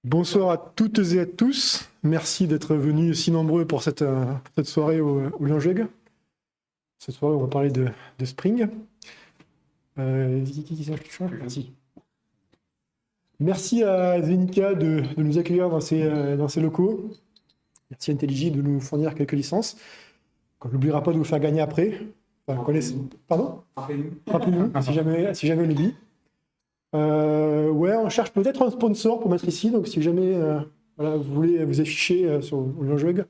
Bonsoir à toutes et à tous. Merci d'être venus si nombreux pour cette soirée au Linjug. Cette soirée, on va parler de Spring. Merci. Merci à Zenica de nous accueillir dans ses locaux. Merci à IntelliJ de nous fournir quelques licences. On n'oubliera pas de vous faire gagner après. Enfin, pardon ? Rappelez-nous, si jamais on oublie. Ouais, on cherche peut-être un sponsor pour mettre ici, donc si jamais vous voulez vous afficher sur le Linjug,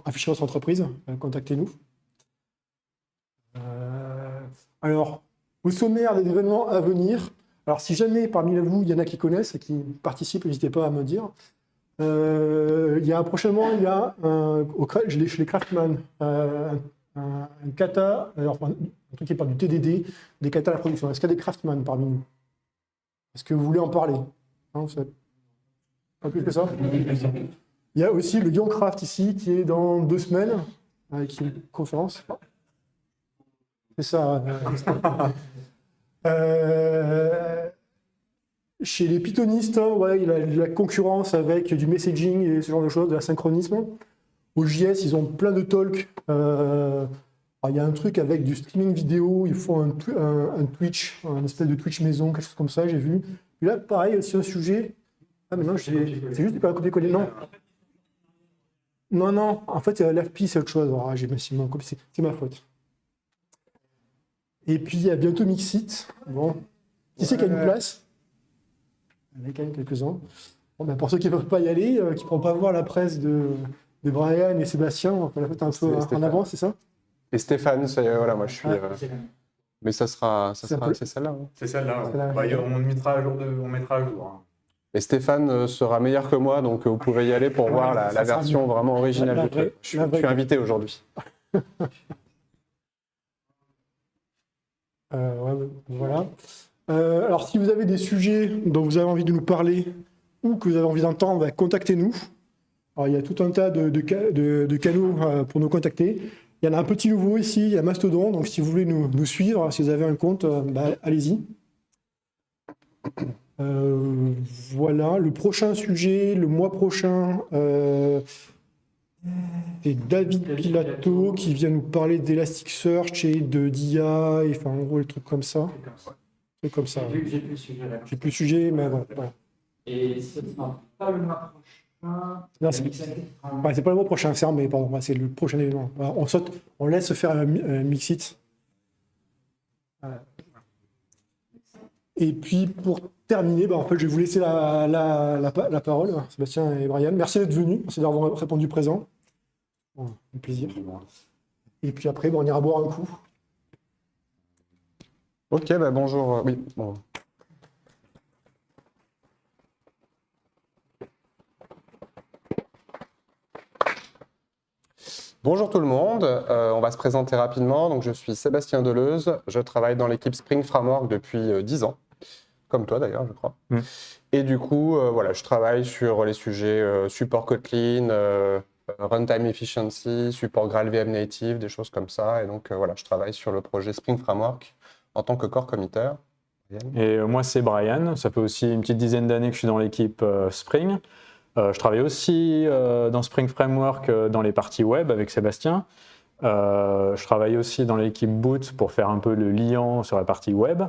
afficher votre entreprise, contactez-nous. Alors, au sommaire des événements à venir, alors si jamais parmi vous, il y en a qui connaissent et qui participent, n'hésitez pas à me dire. Prochainement, il y a chez les Craftman, un kata, un truc qui parle du TDD, des katas à la production. Est-ce qu'il y a des Craftman parmi nous? Est-ce que vous voulez en parler? Pas plus que ça? Il y a aussi le Young Craft ici, qui est dans 2 semaines, avec une conférence. C'est ça. Chez les pythonistes, il y a de la concurrence avec du messaging et ce genre de choses, de l'asynchronisme. Au JS, ils ont plein de talks. Il y a un truc avec du streaming vidéo, ils font un Twitch, un espèce de Twitch maison, quelque chose comme ça, j'ai vu. Et là, pareil, aussi un sujet. Ah, mais non, c'est juste pas copier-coller. Non, en fait, l'FP, c'est autre chose. C'est ma faute. Et puis, il y a bientôt Mixit. Bon. Qui c'est qui a une place? Il y en a quand même quelques-uns. Bon, pour ceux qui ne peuvent pas y aller, qui ne pourront pas voir la presse de Brian et Sébastien, on va la mettre un peu en avant, c'est ça? Et Stéphane, voilà, moi je suis. Mais c'est celle-là. Hein. C'est celle-là. Ouais. On mettra à jour. Hein. Et Stéphane sera meilleur que moi, donc vous pouvez y aller pour voir la version vraiment originale du truc. Je suis invité aujourd'hui. Voilà. Alors, si vous avez des sujets dont vous avez envie de nous parler ou que vous avez envie d'entendre, contactez-nous. Alors, il y a tout un tas de canaux pour nous contacter. Il y en a un petit nouveau ici, il y a Mastodon, donc si vous voulez nous suivre, si vous avez un compte, allez-y. Voilà, le prochain sujet, le mois prochain, c'est David Pilato qui vient nous parler d'Elasticsearch et de d'IA, et en gros, les trucs comme ça. J'ai plus le sujet, mais voilà. Et ce ne sera pas le mois prochain. Non, c'est pas le mois prochain, c'est mais pardon, c'est le prochain événement. On laisse faire un Mixit. Et puis pour terminer, je vais vous laisser la parole, Sébastien et Brian. Merci d'être venus, merci d'avoir répondu présent. Bon, un plaisir. Et puis après, on ira boire un coup. Ok, bonjour. Oui, bon. Bonjour tout le monde, on va se présenter rapidement. Donc, je suis Sébastien Deleuze, je travaille dans l'équipe Spring Framework depuis 10 ans, comme toi d'ailleurs, je crois. Et du coup, je travaille sur les sujets support Kotlin, runtime efficiency, support GraalVM Native, des choses comme ça. Et donc, je travaille sur le projet Spring Framework en tant que core committer. Et moi, c'est Brian, ça fait aussi une petite dizaine d'années que je suis dans l'équipe Spring. Je travaille aussi dans Spring Framework dans les parties web avec Sébastien. Je travaille aussi dans l'équipe Boot pour faire un peu le liant sur la partie web,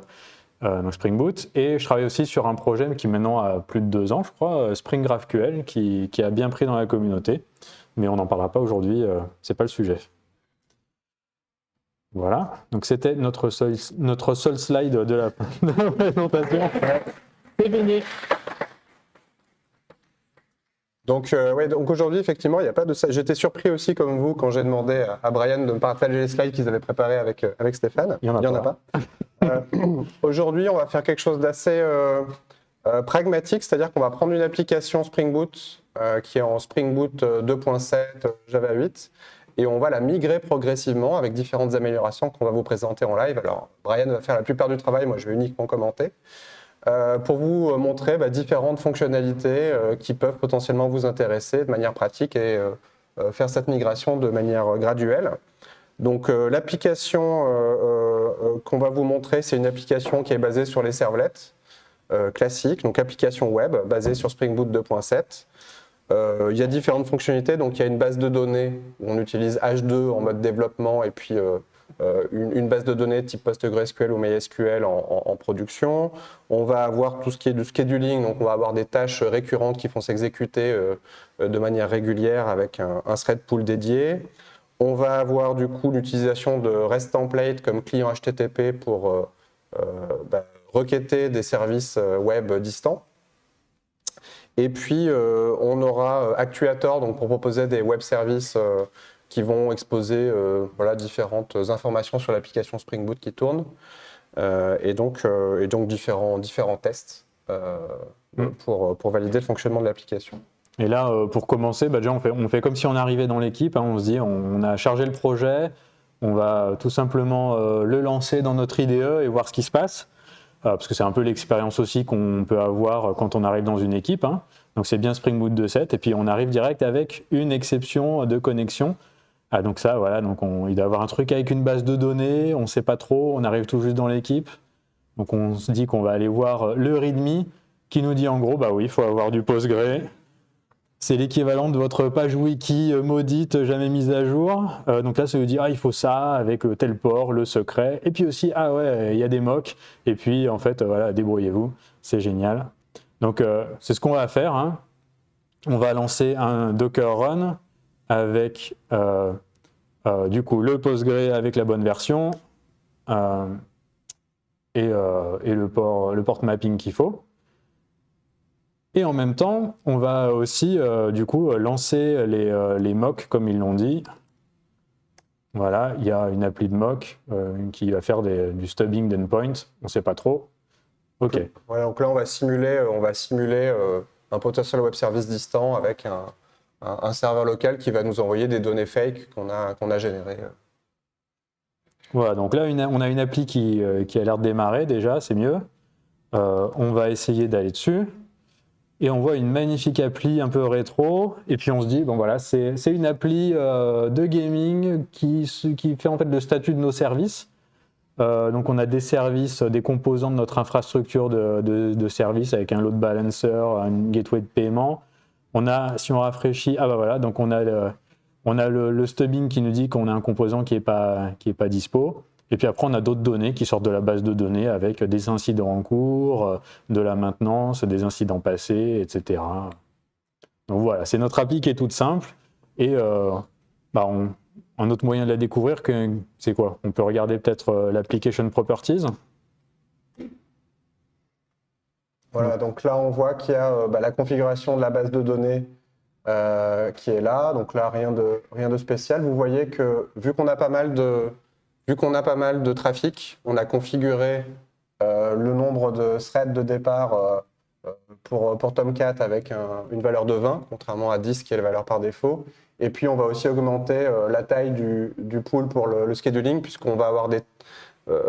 donc Spring Boot. Et je travaille aussi sur un projet qui maintenant a plus de 2 ans, je crois, Spring GraphQL, qui a bien pris dans la communauté. Mais on n'en parlera pas aujourd'hui, c'est pas le sujet. Voilà, donc c'était notre seul slide de la présentation. C'est fini. Donc aujourd'hui, effectivement, il n'y a pas de ça. J'étais surpris aussi, comme vous, quand j'ai demandé à Brian de me partager les slides qu'ils avaient préparés avec Stéphane. Il n'y en a pas. Aujourd'hui, on va faire quelque chose d'assez pragmatique, c'est-à-dire qu'on va prendre une application Spring Boot qui est en Spring Boot 2.7 Java 8 et on va la migrer progressivement avec différentes améliorations qu'on va vous présenter en live. Alors, Brian va faire la plupart du travail, moi je vais uniquement commenter. Pour vous montrer différentes fonctionnalités qui peuvent potentiellement vous intéresser de manière pratique et faire cette migration de manière graduelle. Donc l'application qu'on va vous montrer, c'est une application qui est basée sur les servlets. classique, donc application web basée sur Spring Boot 2.7. Il y a différentes fonctionnalités, donc il y a une base de données où on utilise H2 en mode développement et puis une base de données type PostgreSQL ou MySQL en production. On va avoir tout ce qui est du scheduling, donc on va avoir des tâches récurrentes qui vont s'exécuter de manière régulière avec un thread pool dédié. On va avoir du coup l'utilisation de REST template comme client HTTP pour requêter des services web distants. Et puis on aura Actuator donc pour proposer des web services qui vont exposer différentes informations sur l'application Spring Boot qui tourne et donc différents tests pour valider le fonctionnement de l'application. Et là, pour commencer, déjà on fait comme si on arrivait dans l'équipe, hein, on se dit on a chargé le projet, on va tout simplement le lancer dans notre IDE et voir ce qui se passe. Parce que c'est un peu l'expérience aussi qu'on peut avoir quand on arrive dans une équipe. Hein. Donc c'est bien Spring Boot 2.7 et puis on arrive direct avec une exception de connexion. Donc ça, voilà, donc il doit y avoir un truc avec une base de données, on ne sait pas trop, on arrive tout juste dans l'équipe. Donc on se dit qu'on va aller voir le README qui nous dit en gros, bah oui, il faut avoir du Postgre. C'est l'équivalent de votre page wiki maudite, jamais mise à jour. Donc là, ça veut dire, il faut ça avec tel port, le secret. Et puis aussi, il y a des mocks. Et puis, en fait, voilà, débrouillez-vous. C'est génial. Donc, c'est ce qu'on va faire. Hein. On va lancer un Docker Run avec, du coup, le Postgre avec la bonne version et le port mapping qu'il faut. Et en même temps, on va aussi du coup lancer les mocks comme ils l'ont dit. Voilà, il y a une appli de mock qui va faire du stubbing d'endpoint. On ne sait pas trop. Ok. Voilà, donc là, on va simuler un potential web service distant avec un serveur local qui va nous envoyer des données fake qu'on a générées. Voilà, donc là, on a une appli qui a l'air de démarrer déjà, c'est mieux. On va essayer d'aller dessus. Et on voit une magnifique appli un peu rétro, et puis on se dit, bon voilà, c'est une appli de gaming qui fait en fait le statut de nos services. Donc on a des services, des composants de notre infrastructure de services avec un load balancer, une gateway de paiement. Si on rafraîchit, voilà, donc on a le stubbing qui nous dit qu'on a un composant qui est pas dispo. Et puis après, on a d'autres données qui sortent de la base de données avec des incidents en cours, de la maintenance, des incidents passés, etc. Donc voilà, c'est notre appli qui est toute simple. Et un autre moyen de la découvrir, c'est quoi? On peut regarder peut-être l'application properties. Voilà, donc là, on voit qu'il y a la configuration de la base de données qui est là. Donc là, rien de spécial. Vous voyez que vu qu'on a pas mal de trafic, on a configuré le nombre de threads de départ pour Tomcat avec une valeur de 20, contrairement à 10 qui est la valeur par défaut. Et puis on va aussi augmenter la taille du pool pour le scheduling, puisqu'on va avoir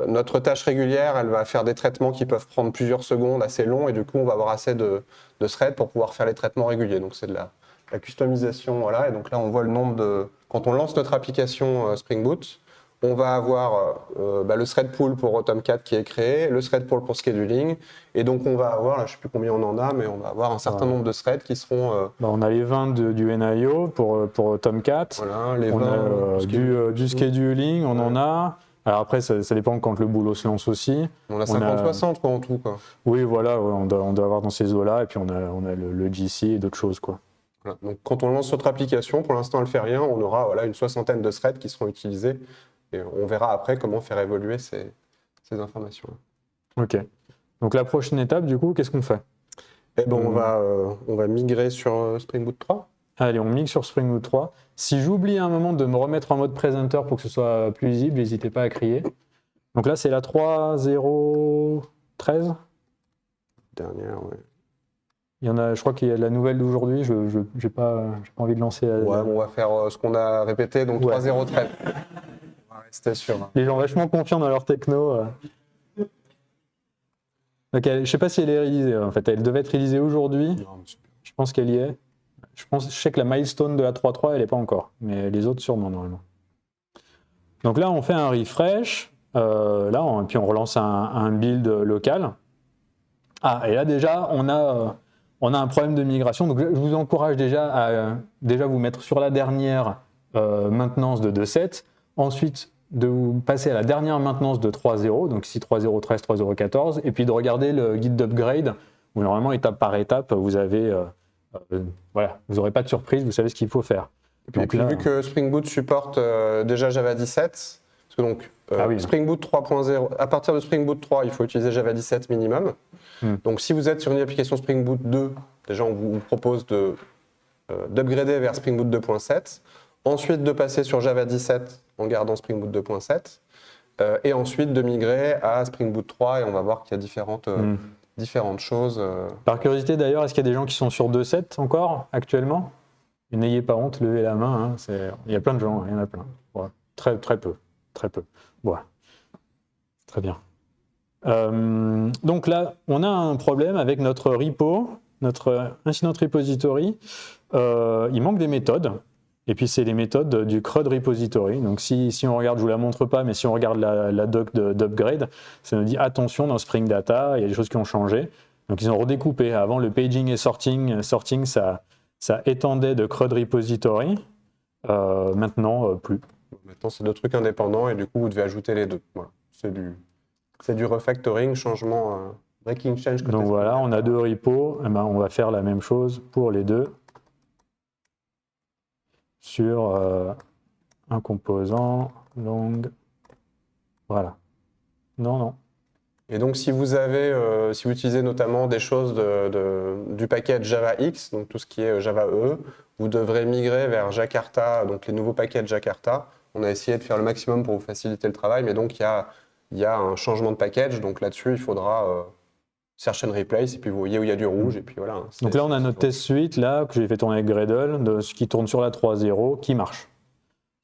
notre tâche régulière, elle va faire des traitements qui peuvent prendre plusieurs secondes, assez longs, et du coup on va avoir assez de threads pour pouvoir faire les traitements réguliers. Donc c'est de la customisation, voilà. Et donc là on voit le nombre quand on lance notre application Spring Boot, on va avoir le thread pool pour Tomcat qui est créé, le thread pool pour scheduling, et donc on va avoir, là, je ne sais plus combien on en a, mais on va avoir un certain nombre de threads qui seront... on a les 20 du NIO pour Tomcat, voilà, les on 20 a du scheduling, on en a. Alors après, ça dépend quand le boulot se lance aussi. On a 50-60 en tout, quoi. Oui, voilà, on doit avoir dans ces eaux-là, et puis on a le GC et d'autres choses, quoi. Voilà. Donc quand on lance notre application, pour l'instant elle ne fait rien, on aura une 60aine de threads qui seront utilisés. Et on verra après comment faire évoluer ces informations-là. Ok. Donc la prochaine étape, du coup, qu'est-ce qu'on fait? On va migrer sur Spring Boot 3. Allez, on migre sur Spring Boot 3. Si j'oublie un moment de me remettre en mode presenter pour que ce soit plus visible, n'hésitez pas à crier. Donc là, c'est la 3.0.13. Dernière, oui. Il y en a, je crois qu'il y a la nouvelle d'aujourd'hui. Je n'ai pas envie de lancer. On va faire ce qu'on a répété, donc 3.0.13. C'était sûr. Les gens vachement confiants dans leur techno. Donc, je ne sais pas si elle est réalisée. En fait, elle devait être réalisée aujourd'hui. Je pense qu'elle y est. Je sais que la milestone de la 3.3, elle n'est pas encore. Mais les autres, sûrement, normalement. Donc là, on fait un refresh. Puis on relance un build local. Ah, et là déjà, on a un problème de migration. Donc je vous encourage déjà à déjà vous mettre sur la dernière maintenance de 2.7. Ensuite, de vous passer à la dernière maintenance de 3.0, donc ici 3.0.13, 3.0.14, et puis de regarder le guide d'upgrade, où normalement, étape par étape, vous avez, voilà, vous n'aurez pas de surprise, vous savez ce qu'il faut faire. Et puis, vu que Spring Boot supporte déjà Java 17, parce que donc Spring Boot 3.0, à partir de Spring Boot 3, il faut utiliser Java 17 minimum. Donc si vous êtes sur une application Spring Boot 2, déjà on vous propose d'upgrader vers Spring Boot 2.7, ensuite de passer sur Java 17 en gardant Spring Boot 2.7, et ensuite de migrer à Spring Boot 3, et on va voir qu'il y a différentes choses. Par curiosité d'ailleurs, est-ce qu'il y a des gens qui sont sur 2.7 encore actuellement? Et n'ayez pas honte, levez la main, hein, il y a plein de gens, il y en a plein. Voilà. Très peu. Voilà. Très bien. Donc là, on a un problème avec notre repo, notre incident repository. Il manque des méthodes. Et puis, c'est les méthodes du CRUD repository. Donc, si on regarde, je ne vous la montre pas, mais si on regarde la doc d'upgrade, ça nous dit attention, dans Spring Data, il y a des choses qui ont changé. Donc, ils ont redécoupé. Avant, le paging et sorting ça étendait de CRUD repository. Maintenant, plus. Maintenant, c'est deux trucs indépendants et du coup, vous devez ajouter les deux. Voilà. C'est du refactoring, changement, breaking change. Donc voilà, on a deux repos. Eh ben, on va faire la même chose pour les deux sur un composant long. Voilà. Non. Et donc, si vous utilisez notamment des choses du package Java X, donc tout ce qui est Java EE, vous devrez migrer vers Jakarta, donc les nouveaux packages Jakarta. On a essayé de faire le maximum pour vous faciliter le travail, mais donc il y a un changement de package. Donc là-dessus, il faudra search and replace, et puis vous voyez où il y a du rouge, et puis voilà. Donc là, on a notre test suite là, que j'ai fait tourner avec Gradle, de ce qui tourne sur la 3.0, qui marche.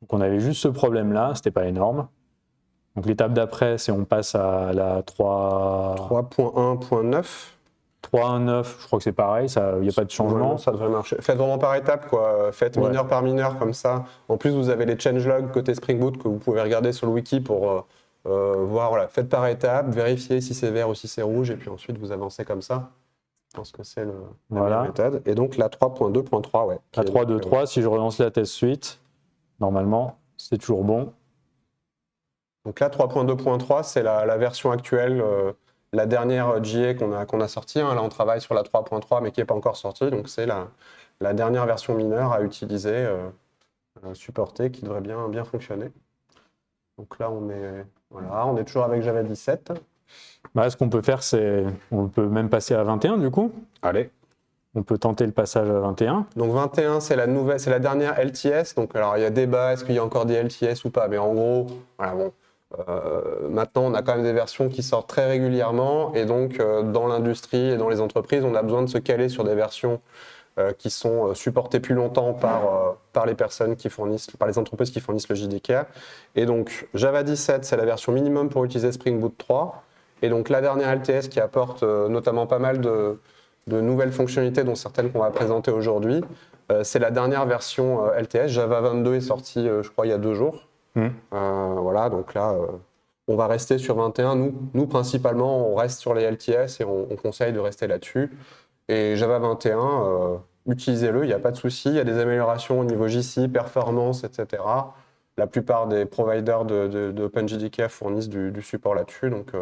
Donc on avait juste ce problème-là, c'était pas énorme. Donc l'étape d'après, c'est on passe à la 3.1.9. 3.1.9, je crois que c'est pareil, il n'y a pas de changement. Ça devrait marcher. Faites vraiment par étapes, quoi. Faites mineur par mineur, comme ça. En plus, vous avez les changelogs côté Spring Boot que vous pouvez regarder sur le wiki pour voir. Voilà. Faites par étapes, vérifiez si c'est vert ou si c'est rouge, et puis ensuite vous avancez comme ça. Je pense que c'est la méthode. Et donc la 3.2.3, ouais. La 3.2.3, si je relance la test suite, normalement, c'est toujours bon. Donc là, 3.2.3, c'est la version actuelle, la dernière GA qu'on a sortie. Hein. Là, on travaille sur la 3.3, mais qui n'est pas encore sortie. Donc c'est la dernière version mineure à utiliser, supportée, qui devrait bien fonctionner. Donc là, on est toujours avec Java 17. Bah, ce qu'on peut faire, c'est on peut même passer à 21 du coup. Allez. On peut tenter le passage à 21. Donc 21, c'est la dernière LTS. Donc alors il y a débat, est-ce qu'il y a encore des LTS ou pas? Mais en gros, voilà, bon. Maintenant, on a quand même des versions qui sortent très régulièrement, et donc dans l'industrie et dans les entreprises, on a besoin de se caler sur des versions qui sont supportées plus longtemps par les personnes par les entreprises qui fournissent le JDK. Et donc Java 17, c'est la version minimum pour utiliser Spring Boot 3. Et donc la dernière LTS qui apporte notamment pas mal de nouvelles fonctionnalités, dont certaines qu'on va présenter aujourd'hui, c'est la dernière version LTS. Java 22 est sorti, je crois, il y a 2 jours. Voilà, donc là, on va rester sur 21. Nous, principalement, on reste sur les LTS et on conseille de rester là-dessus. Et Java 21, utilisez-le, il n'y a pas de souci. Il y a des améliorations au niveau JC, performance, etc. La plupart des providers de OpenJDK fournissent du support là-dessus. Donc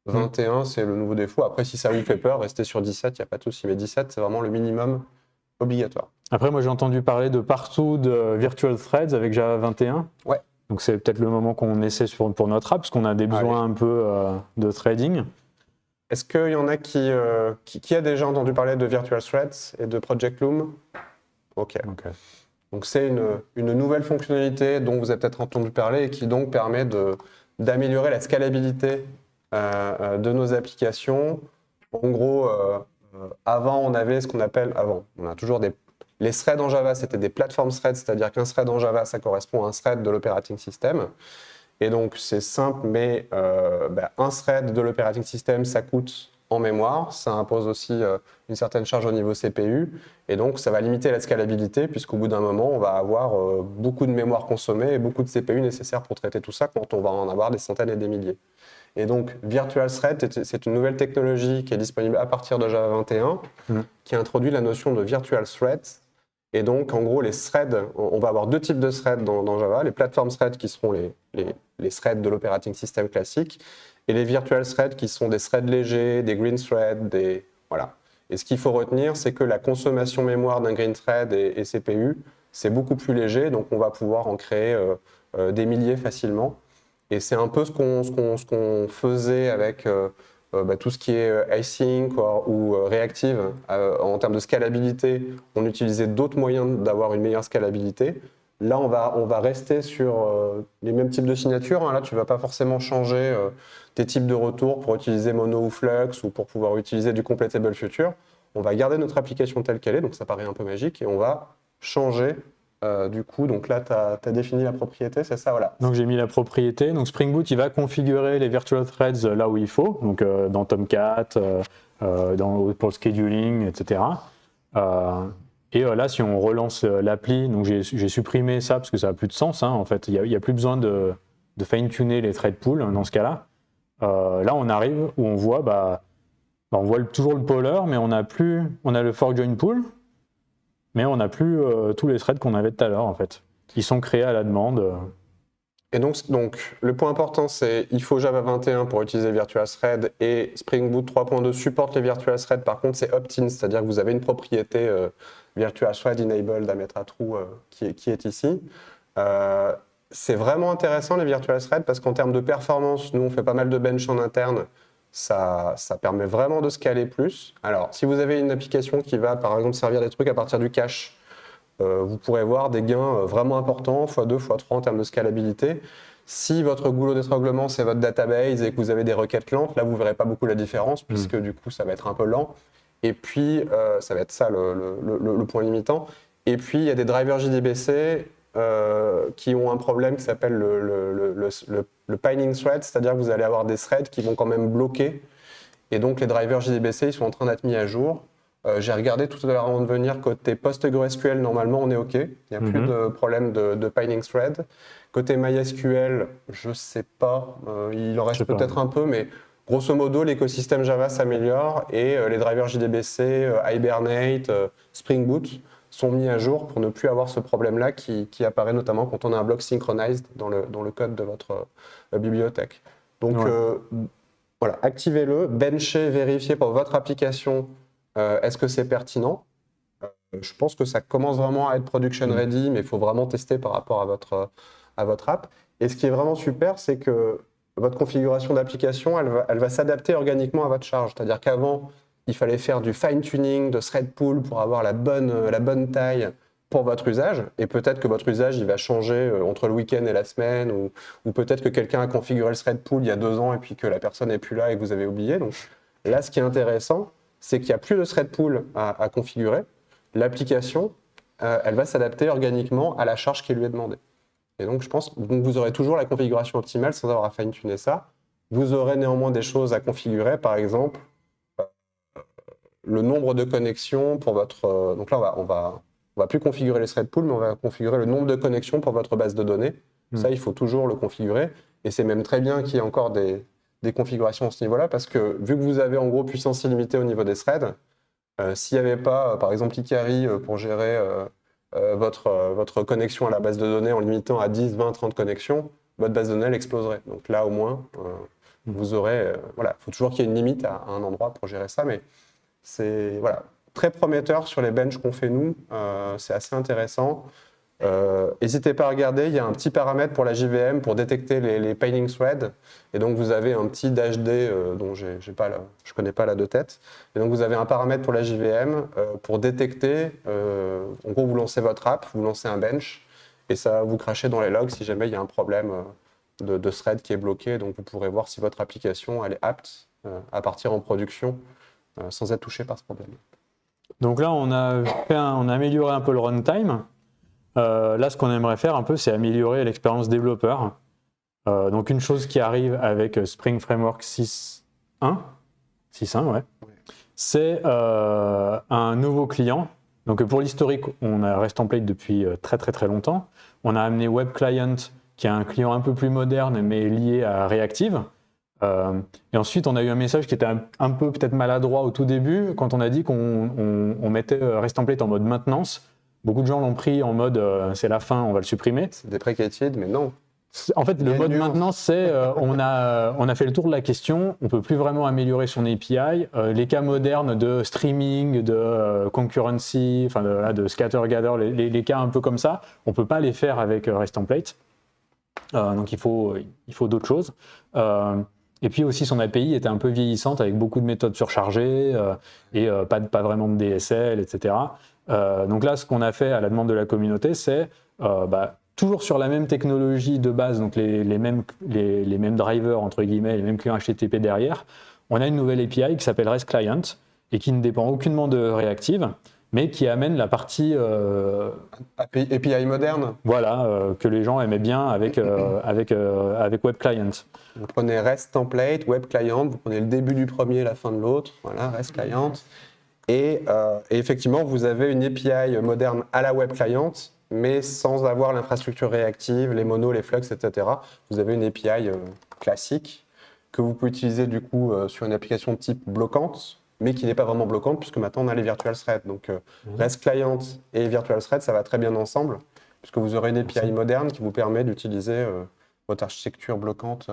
21, c'est le nouveau défaut. Après, si ça vous fait peur, restez sur 17, il n'y a pas de souci. Mais 17, c'est vraiment le minimum obligatoire. Après, moi, j'ai entendu parler de partout de Virtual Threads avec Java 21. Ouais. Donc, c'est peut-être le moment qu'on essaie pour notre app, parce qu'on a des besoins un peu de threading. Est-ce qu'il y en a qui a déjà entendu parler de Virtual Threads et de Project Loom? Ok. Donc, c'est une nouvelle fonctionnalité dont vous avez peut-être entendu parler et qui donc permet d'améliorer la scalabilité de nos applications. En gros, avant, on avait ce qu'on appelle... on a toujours les threads en Java, c'était des platform threads, c'est-à-dire qu'un thread en Java, ça correspond à un thread de l'operating system. Et donc, c'est simple, mais un thread de l'operating system, ça coûte en mémoire. Ça impose aussi une certaine charge au niveau CPU. Et donc, ça va limiter la scalabilité, puisqu'au bout d'un moment, on va avoir beaucoup de mémoire consommée et beaucoup de CPU nécessaires pour traiter tout ça, quand on va en avoir des centaines et des milliers. Et donc, Virtual Thread, c'est une nouvelle technologie qui est disponible à partir de Java 21, qui introduit la notion de Virtual Threads. Et donc, en gros, les threads, on va avoir deux types de threads dans Java, les platform threads qui seront les threads de l'operating system classique, et les virtual threads qui sont des threads légers, des green threads, voilà. Et ce qu'il faut retenir, c'est que la consommation mémoire d'un green thread et CPU, c'est beaucoup plus léger, donc on va pouvoir en créer des milliers facilement. Et c'est un peu ce qu'on faisait avec tout ce qui est async ou reactive. En termes de scalabilité, on utilisait d'autres moyens d'avoir une meilleure scalabilité. Là, on va rester sur les mêmes types de signatures. Là, tu ne vas pas forcément changer tes types de retours pour utiliser Mono ou Flux ou pour pouvoir utiliser du Completable Future. On va garder notre application telle qu'elle est, donc ça paraît un peu magique, et on va changer du coup. Donc là, tu as défini la propriété, c'est ça, voilà. Donc j'ai mis la propriété. Donc Spring Boot, il va configurer les virtual threads là où il faut, donc dans Tomcat, pour le scheduling, etc. Et là, si on relance l'appli, donc j'ai supprimé ça parce que ça n'a plus de sens. En fait, il n'y a plus besoin de fine-tuner les thread pools dans ce cas-là. Là, on arrive où on voit, on voit toujours le poller, mais on a le fork join pool, mais on n'a plus tous les threads qu'on avait tout à l'heure en fait. Ils sont créés à la demande. Et donc, le point important, c'est il faut Java 21 pour utiliser Virtual Thread et Spring Boot 3.2 supporte les Virtual Thread. Par contre, c'est opt-in, c'est-à-dire que vous avez une propriété Virtual Thread Enabled à mettre à true qui est ici. C'est vraiment intéressant les Virtual Thread parce qu'en termes de performance, nous on fait pas mal de bench en interne. Ça permet vraiment de scaler plus. Alors, si vous avez une application qui va par exemple servir des trucs à partir du cache, vous pourrez voir des gains vraiment importants, x2, x3 en termes de scalabilité. Si votre goulot d'étranglement, c'est votre database et que vous avez des requêtes lentes, là, vous ne verrez pas beaucoup la différence, puisque du coup, ça va être un peu lent. Et puis, ça va être ça le point limitant. Et puis, il y a des drivers JDBC qui ont un problème qui s'appelle le pining thread, c'est-à-dire que vous allez avoir des threads qui vont quand même bloquer. Et donc, les drivers JDBC, ils sont en train d'être mis à jour. J'ai regardé tout à l'heure avant de venir, côté PostgreSQL, normalement on est OK. Il n'y a plus de problème de pining thread. Côté MySQL, je ne sais pas, il en reste peut-être un peu, mais grosso modo, l'écosystème Java s'améliore et les drivers JDBC, Hibernate, Spring Boot sont mis à jour pour ne plus avoir ce problème-là qui apparaît notamment quand on a un bloc synchronized dans le code de votre bibliothèque. Donc voilà, activez-le, benchez, vérifiez pour votre application. Est-ce que c'est pertinent ? Je pense que ça commence vraiment à être production ready, mais il faut vraiment tester par rapport à votre app. Et ce qui est vraiment super, c'est que votre configuration d'application, elle va s'adapter organiquement à votre charge. C'est-à-dire qu'avant, il fallait faire du fine-tuning de thread pool pour avoir la bonne taille pour votre usage. Et peut-être que votre usage, il va changer entre le week-end et la semaine, ou peut-être que quelqu'un a configuré le thread pool il y a 2 ans et puis que la personne n'est plus là et que vous avez oublié. Donc là, ce qui est intéressant, c'est qu'il n'y a plus de thread pool à configurer. L'application, elle va s'adapter organiquement à la charge qui lui est demandée. Et donc, je pense que vous aurez toujours la configuration optimale sans avoir à fine-tuner ça. Vous aurez néanmoins des choses à configurer, par exemple, le nombre de connexions pour votre... donc là, on va plus configurer les thread pools, mais on va configurer le nombre de connexions pour votre base de données. Ça, il faut toujours le configurer. Et c'est même très bien qu'il y ait encore des configurations à ce niveau-là, parce que vu que vous avez en gros puissance illimitée au niveau des threads, s'il n'y avait pas, par exemple, Ikari pour gérer votre connexion à la base de données en limitant à 10, 20, 30 connexions, votre base de données elle exploserait. Donc là, au moins, vous aurez... il faut toujours qu'il y ait une limite à un endroit pour gérer ça, mais c'est très prometteur sur les benches qu'on fait nous. C'est assez intéressant. N'hésitez pas à regarder, il y a un petit paramètre pour la JVM pour détecter les pining threads. Et donc vous avez un petit -d dont je ne connais pas là de tête. Et donc vous avez un paramètre pour la JVM pour détecter, en gros vous lancez votre app, vous lancez un bench et ça va vous cracher dans les logs si jamais il y a un problème de thread qui est bloqué. Donc vous pourrez voir si votre application elle est apte à partir en production sans être touchée par ce problème. Donc là on a amélioré un peu le runtime. Là, ce qu'on aimerait faire un peu, c'est améliorer l'expérience développeur. Donc, une chose qui arrive avec Spring Framework 6.1, ouais, c'est un nouveau client. Donc, pour l'historique, on a REST Template depuis très très très longtemps. On a amené Web Client, qui est un client un peu plus moderne, mais lié à Reactive. Et ensuite, on a eu un message qui était un peu peut-être maladroit au tout début, quand on a dit qu'on mettait REST-template en mode maintenance. Beaucoup de gens l'ont pris en mode c'est la fin, on va le supprimer. C'est deprecated, mais non. En fait, Il y le a une mode nuance. maintenance, c'est on a fait le tour de la question, on peut plus vraiment améliorer son API. Les cas modernes de streaming, de concurrency, enfin de scatter-gather, les cas un peu comme ça, on peut pas les faire avec REST-template. Donc il faut d'autres choses. Et puis aussi son API était un peu vieillissante avec beaucoup de méthodes surchargées et pas vraiment de DSL, etc. Donc là, ce qu'on a fait à la demande de la communauté, c'est toujours sur la même technologie de base, donc les mêmes drivers, entre guillemets, les mêmes clients HTTP derrière, on a une nouvelle API qui s'appelle REST Client et qui ne dépend aucunement de Reactive, mais qui amène la partie API moderne. voilà, que les gens aimaient bien avec Web Client. Vous prenez REST template, Web Client, vous prenez le début du premier, la fin de l'autre, voilà, REST Client. Et effectivement, vous avez une API moderne à la Web Client, mais sans avoir l'infrastructure réactive, les monos, les flux, etc. Vous avez une API classique que vous pouvez utiliser du coup sur une application de type bloquante, mais qui n'est pas vraiment bloquante puisque maintenant on a les virtual threads. Donc REST Client et virtual thread, ça va très bien ensemble puisque vous aurez une API moderne qui vous permet d'utiliser votre architecture bloquante.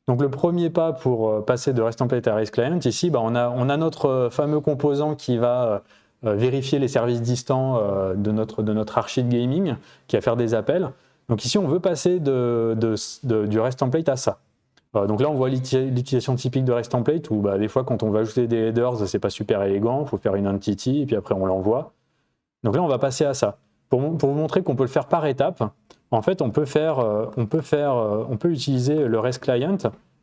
Donc le premier pas pour passer de REST template à REST client, ici, on a notre fameux composant qui va vérifier les services distants de notre archi de gaming, qui va faire des appels. Donc ici, on veut passer du REST template à ça. Donc là, on voit l'utilisation typique de REST template où des fois, quand on va ajouter des headers, c'est pas super élégant, il faut faire une entity et puis après on l'envoie. Donc là, on va passer à ça. Pour vous montrer qu'on peut le faire par étapes, en fait, on peut utiliser le REST client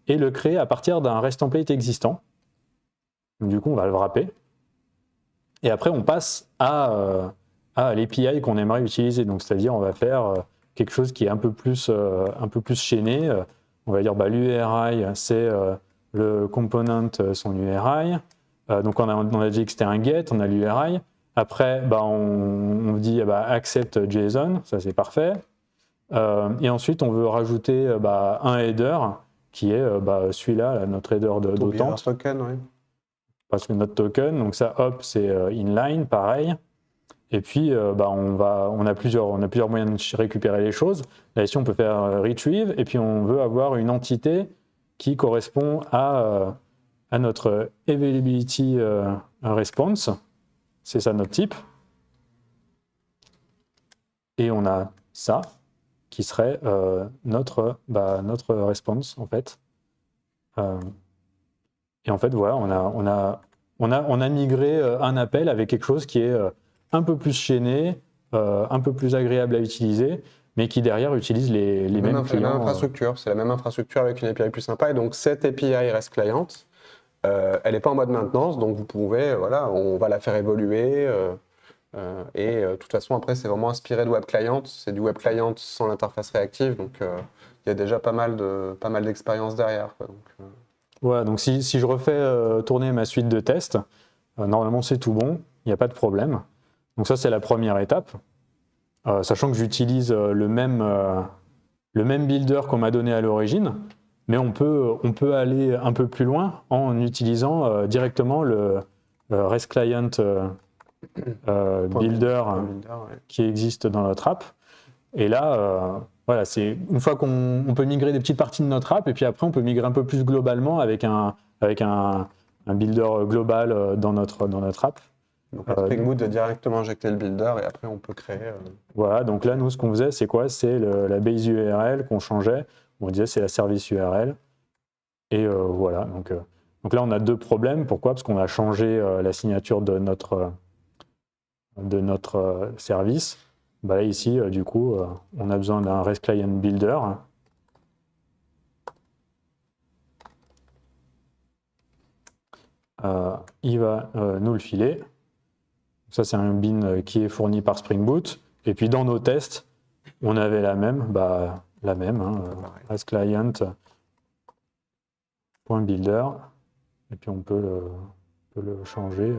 et le créer à partir d'un REST template existant. Donc, du coup, on va le wrapper. Et après, on passe à l'API qu'on aimerait utiliser. Donc, c'est-à-dire, on va faire quelque chose qui est un peu plus chaîné. On va dire l'URI, c'est le component, son URI. Donc, on a dit que c'était un get, on a l'URI. Après, on dit accept JSON, ça c'est parfait. Et ensuite, on veut rajouter un header qui est celui-là, là, notre header d'autant. Token, oui. Parce que notre token, donc ça, hop, c'est inline, pareil. Et puis, on a plusieurs moyens de récupérer les choses. Là, ici, on peut faire retrieve, et puis on veut avoir une entité qui correspond à notre availability response. C'est ça notre type. Et on a ça, qui serait notre response, en fait. Et en fait, voilà, on a migré un appel avec quelque chose qui est un peu plus chaîné, un peu plus agréable à utiliser, mais qui derrière utilise les mêmes clients. La même infrastructure, c'est la même infrastructure avec une API plus sympa. Et donc cette API REST Client, elle n'est pas en mode maintenance, donc vous pouvez, on va la faire évoluer. Et de toute façon, après, c'est vraiment inspiré de Web Client. C'est du Web Client sans l'interface réactive, donc il y a déjà pas mal d'expérience derrière, quoi, donc, Voilà, donc si je refais tourner ma suite de tests, normalement c'est tout bon, il n'y a pas de problème. Donc ça, c'est la première étape. Sachant que j'utilise le même builder qu'on m'a donné à l'origine, mais on peut aller un peu plus loin en utilisant directement le REST Client builder qui existe dans notre app. Et là, voilà, c'est une fois qu'on peut migrer des petites parties de notre app, et puis après on peut migrer un peu plus globalement avec un builder global dans notre app. Donc Spring Boot va directement injecter le builder et après on peut créer. Voilà, donc là nous ce qu'on faisait c'est quoi? C'est la base URL qu'on changeait. On disait c'est la service URL. Et voilà, donc là on a deux problèmes. Pourquoi? Parce qu'on a changé la signature de notre service. Là ici du coup on a besoin d'un REST Client Builder. Il va nous le filer. Ça, c'est un bin qui est fourni par Spring Boot. Et puis, dans nos tests, on avait la même, REST Client.builder. Et puis, on peut le changer.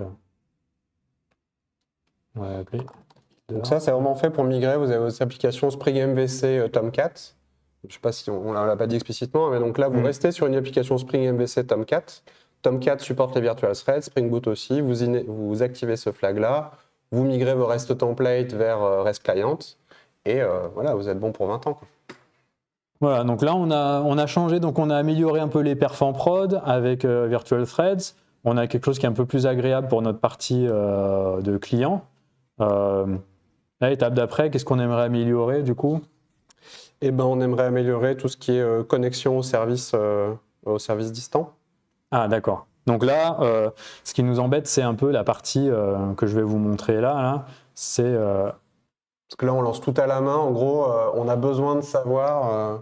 On va l'appeler. Donc ça, c'est vraiment fait pour migrer. Vous avez vos applications Spring MVC Tomcat. je ne sais pas si on ne l'a pas dit explicitement, mais donc là, vous restez sur une application Spring MVC Tomcat. Tomcat supporte les virtual threads, Spring Boot aussi. Vous activez ce flag-là, vous migrez vos REST templates vers REST Client, et voilà, vous êtes bon pour 20 ans, quoi. Voilà, donc là, on a changé, donc on a amélioré un peu les perfs en prod avec Virtual Threads. On a quelque chose qui est un peu plus agréable pour notre partie de client. Là, étape d'après, qu'est-ce qu'on aimerait améliorer du coup? Eh ben, on aimerait améliorer tout ce qui est connexion au service distant. Ah, d'accord. Donc là, ce qui nous embête, c'est un peu la partie que je vais vous montrer là. C'est Parce que là, on lance tout à la main. En gros, on a besoin de savoir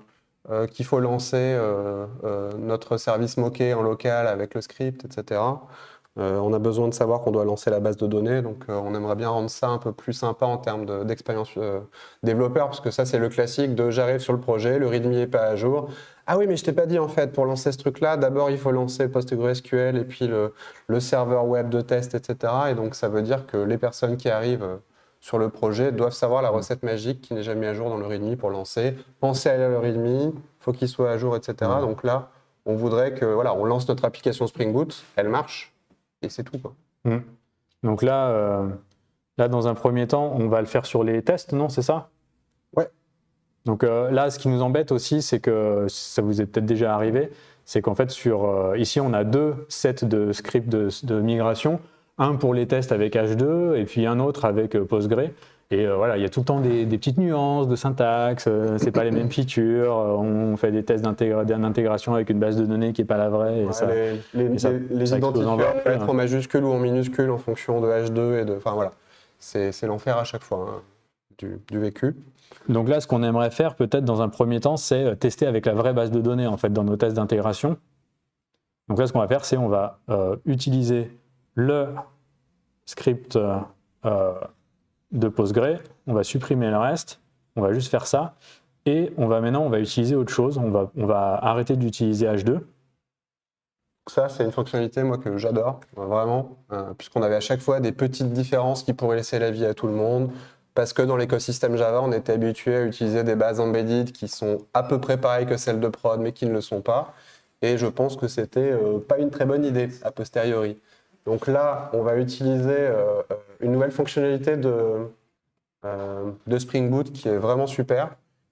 qu'il faut lancer notre service moqué en local avec le script, etc. On a besoin de savoir qu'on doit lancer la base de données. Donc, on aimerait bien rendre ça un peu plus sympa en termes d'expérience développeur, parce que ça, c'est le classique de j'arrive sur le projet, le README n'est pas à jour. Ah oui, mais je t'ai pas dit en fait, pour lancer ce truc-là, d'abord il faut lancer PostgreSQL et puis le serveur web de test, etc. Et donc, ça veut dire que les personnes qui arrivent sur le projet doivent savoir la recette magique qui n'est jamais à jour dans le README pour lancer. Pensez à le README, il faut qu'il soit à jour, etc. Donc là, on voudrait que, voilà, on lance notre application Spring Boot, elle marche, et c'est tout, quoi. Donc là, dans un premier temps, on va le faire sur les tests, non? C'est ça? Ouais. Donc là, ce qui nous embête aussi, c'est que ça vous est peut-être déjà arrivé, c'est qu'en fait, ici, on a 2 sets de scripts de migration. Un pour les tests avec H2 et puis un autre avec Postgre. Et voilà, il y a tout le temps des petites nuances de syntaxe, c'est pas les mêmes features, on fait des tests d'intégration avec une base de données qui n'est pas la vraie. Et Ouais, ça, les ça identifiants peuvent être en majuscule ou en minuscule en fonction de H2 et de. Enfin voilà, c'est l'enfer à chaque fois, hein, du vécu. Donc là, ce qu'on aimerait faire peut-être dans un premier temps, c'est tester avec la vraie base de données en fait dans nos tests d'intégration. Donc là, ce qu'on va faire, c'est on va utiliser le script de Postgre, on va supprimer le reste, on va juste faire ça, et maintenant on va utiliser autre chose, on va arrêter d'utiliser H2. Ça, c'est une fonctionnalité, moi, que j'adore, vraiment, puisqu'on avait à chaque fois des petites différences qui pourraient laisser la vie à tout le monde, parce que dans l'écosystème Java, on était habitué à utiliser des bases embedded qui sont à peu près pareilles que celles de prod, mais qui ne le sont pas, et je pense que c'était pas une très bonne idée, a posteriori. Donc là, on va utiliser une nouvelle fonctionnalité de Spring Boot qui est vraiment super,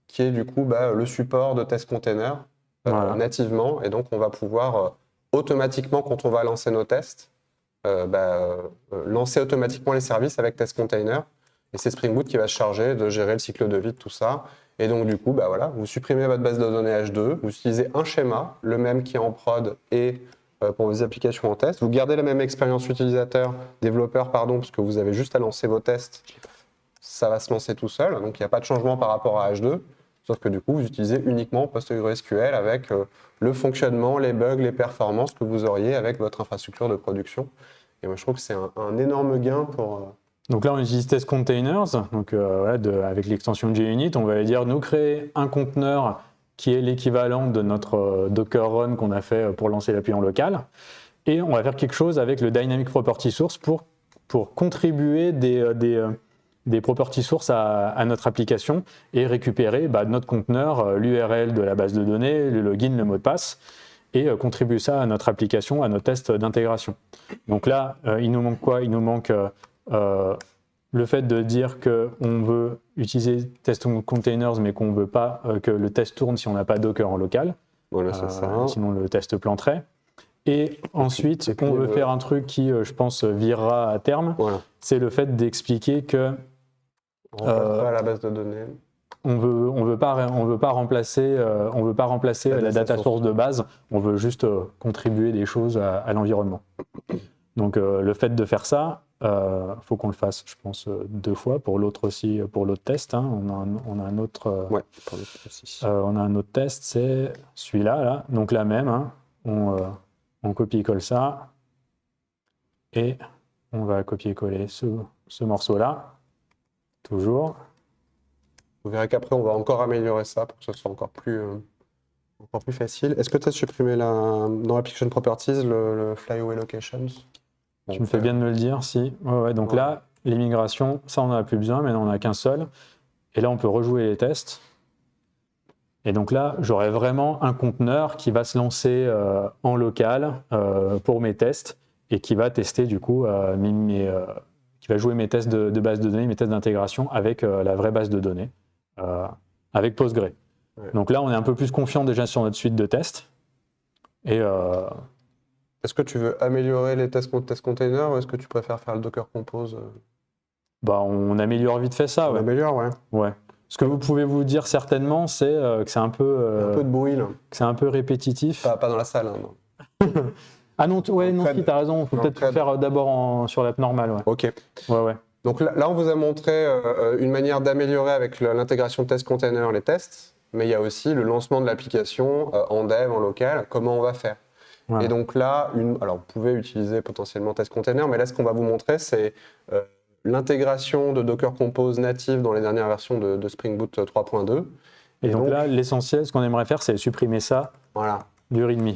qui est du coup le support de test container nativement. Et donc, on va pouvoir automatiquement, quand on va lancer nos tests, lancer automatiquement les services avec test container. Et c'est Spring Boot qui va se charger de gérer le cycle de vie de tout ça. Et donc, du coup, voilà, vous supprimez votre base de données H2, vous utilisez un schéma, le même qui est en prod et pour vos applications en test. Vous gardez la même expérience utilisateur, développeur, pardon, parce que vous avez juste à lancer vos tests. Ça va se lancer tout seul, donc il n'y a pas de changement par rapport à H2, sauf que du coup, vous utilisez uniquement PostgreSQL avec le fonctionnement, les bugs, les performances que vous auriez avec votre infrastructure de production. Et moi, je trouve que c'est un énorme gain pour... Donc là, on utilise Test Containers, donc, avec l'extension JUnit, on va dire nous créer un conteneur qui est l'équivalent de notre Docker Run qu'on a fait pour lancer l'appui en local. Et on va faire quelque chose avec le Dynamic Property Source pour contribuer des property sources à notre application et récupérer notre conteneur, l'URL de la base de données, le login, le mot de passe, et contribuer ça à notre application, à nos tests d'intégration. Donc là, il nous manque quoi? Il nous manque le fait de dire qu'on veut utiliser test containers, mais qu'on ne veut pas que le test tourne si on n'a pas Docker en local. Voilà, c'est ça. Sinon, le test planterait. Et ensuite, on veut faire un truc qui, je pense, virera à terme. Voilà. C'est le fait d'expliquer que on à la base de données. On veut pas remplacer la data source de base. On veut juste contribuer des choses à l'environnement. Donc, le fait de faire ça, faut qu'on le fasse, je pense, 2 fois. Pour l'autre aussi, pour l'autre test, hein. On a un autre. Ouais, pour l'autre aussi. On a un autre test, c'est celui-là, là. Donc la même. Hein. On copie-colle ça et on va copier-coller ce morceau-là, toujours. Vous verrez qu'après, on va encore améliorer ça pour que ce soit encore plus facile. Est-ce que tu as supprimé dans l'application properties le flyaway locations? Tu me fais bien de me le dire, si. Ouais, donc là, les migrations, ça, on n'en a plus besoin, maintenant on n'en a qu'un seul. Et là, on peut rejouer les tests. Et donc là, j'aurai vraiment un conteneur qui va se lancer en local pour mes tests et qui va tester du coup, qui va jouer mes tests de base de données, mes tests d'intégration avec la vraie base de données, avec Postgre. Ouais. Donc là, on est un peu plus confiant déjà sur notre suite de tests. Et Est-ce que tu veux améliorer les tests containers ou est-ce que tu préfères faire le Docker Compose on améliore vite fait ça. On Ouais. améliore, ouais. Ouais. Ce que vous pouvez vous dire certainement, c'est que c'est un peu, Un peu de bruit, là. que c'est un peu répétitif. Pas dans la salle, hein, non. Ah non, ouais, non, Code. si, t'as raison. Il faut Dans peut-être le code. faire d'abord sur l'app normale. Ouais. Ok. Ouais. Donc là, on vous a montré une manière d'améliorer avec l'intégration de test container les tests, mais il y a aussi le lancement de l'application en dev, en local, comment on va faire. Voilà. Et donc là, alors vous pouvez utiliser potentiellement test container, mais là ce qu'on va vous montrer, c'est l'intégration de Docker Compose native dans les dernières versions de Spring Boot 3.2. Et donc là, l'essentiel, ce qu'on aimerait faire, c'est supprimer ça Voilà, du README,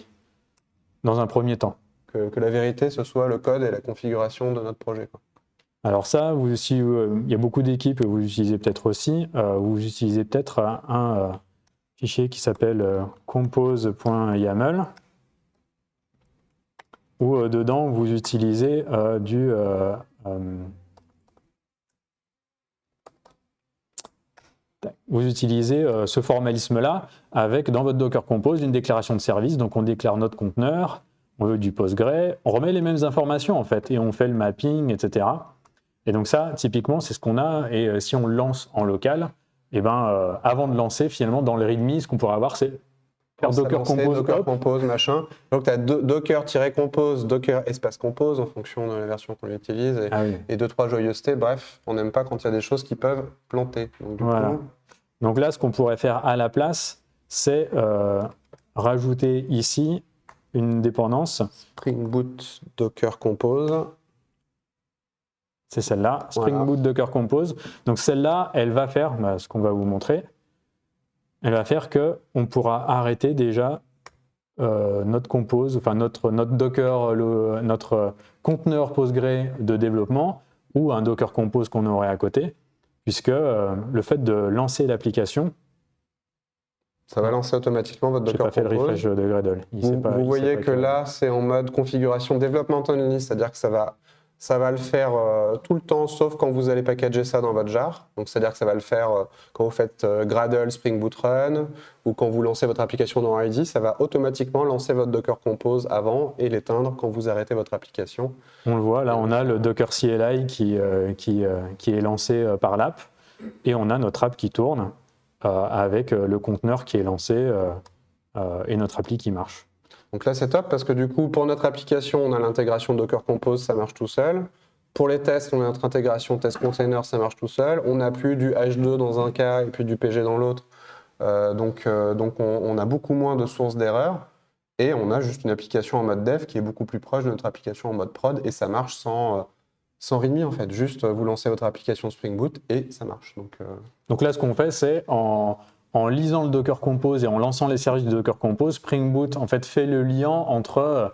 dans un premier temps. que la vérité, ce soit le code et la configuration de notre projet, quoi. Alors ça, si il y a beaucoup d'équipes, vous utilisez peut-être aussi, vous utilisez peut-être un fichier qui s'appelle compose.yaml, où dedans, vous utilisez ce formalisme-là avec, dans votre Docker Compose, une déclaration de service. Donc on déclare notre conteneur, on veut du Postgre, on remet les mêmes informations en fait, et on fait le mapping, etc. Et donc ça, typiquement, c'est ce qu'on a. Et si on le lance en local, avant de lancer, finalement, dans le README, ce qu'on pourrait avoir, c'est faire Docker Compose, Docker Compose, machin. Donc tu as Docker-compose, Docker espace compose en fonction de la version qu'on utilise et deux, trois joyeusetés. Bref, on n'aime pas quand il y a des choses qui peuvent planter. Donc, voilà. Donc là, ce qu'on pourrait faire à la place, c'est rajouter ici une dépendance. Spring Boot Docker Compose. C'est celle-là, Spring Boot Docker Compose. Donc celle-là, elle va faire ce qu'on va vous montrer. Elle va faire qu'on pourra arrêter déjà notre compose, enfin notre Docker, notre conteneur Postgre de développement ou un Docker Compose qu'on aurait à côté, puisque le fait de lancer l'application, ça va lancer automatiquement votre Docker Compose. J'ai pas fait le refresh de Gradle. Vous voyez que là, c'est en mode configuration development only, c'est-à-dire que ça va le faire tout le temps, sauf quand vous allez packager ça dans votre jar. Donc, c'est-à-dire que ça va le faire quand vous faites Gradle Spring Boot Run ou quand vous lancez votre application dans RID, ça va automatiquement lancer votre Docker Compose avant et l'éteindre quand vous arrêtez votre application. On le voit, là, on a le Docker CLI qui est lancé par l'app et on a notre app qui tourne avec le conteneur qui est lancé et notre appli qui marche. Donc là, c'est top parce que du coup, pour notre application, on a l'intégration Docker Compose, ça marche tout seul. Pour les tests, on a notre intégration test container, ça marche tout seul. On n'a plus du H2 dans un cas et puis du PG dans l'autre. Donc on a beaucoup moins de sources d'erreurs et on a juste une application en mode dev qui est beaucoup plus proche de notre application en mode prod et ça marche sans README en fait. Juste, vous lancez votre application Spring Boot et ça marche. Donc là, ce qu'on fait, c'est en lisant le Docker Compose et en lançant les services de Docker Compose, Spring Boot en fait fait le lien entre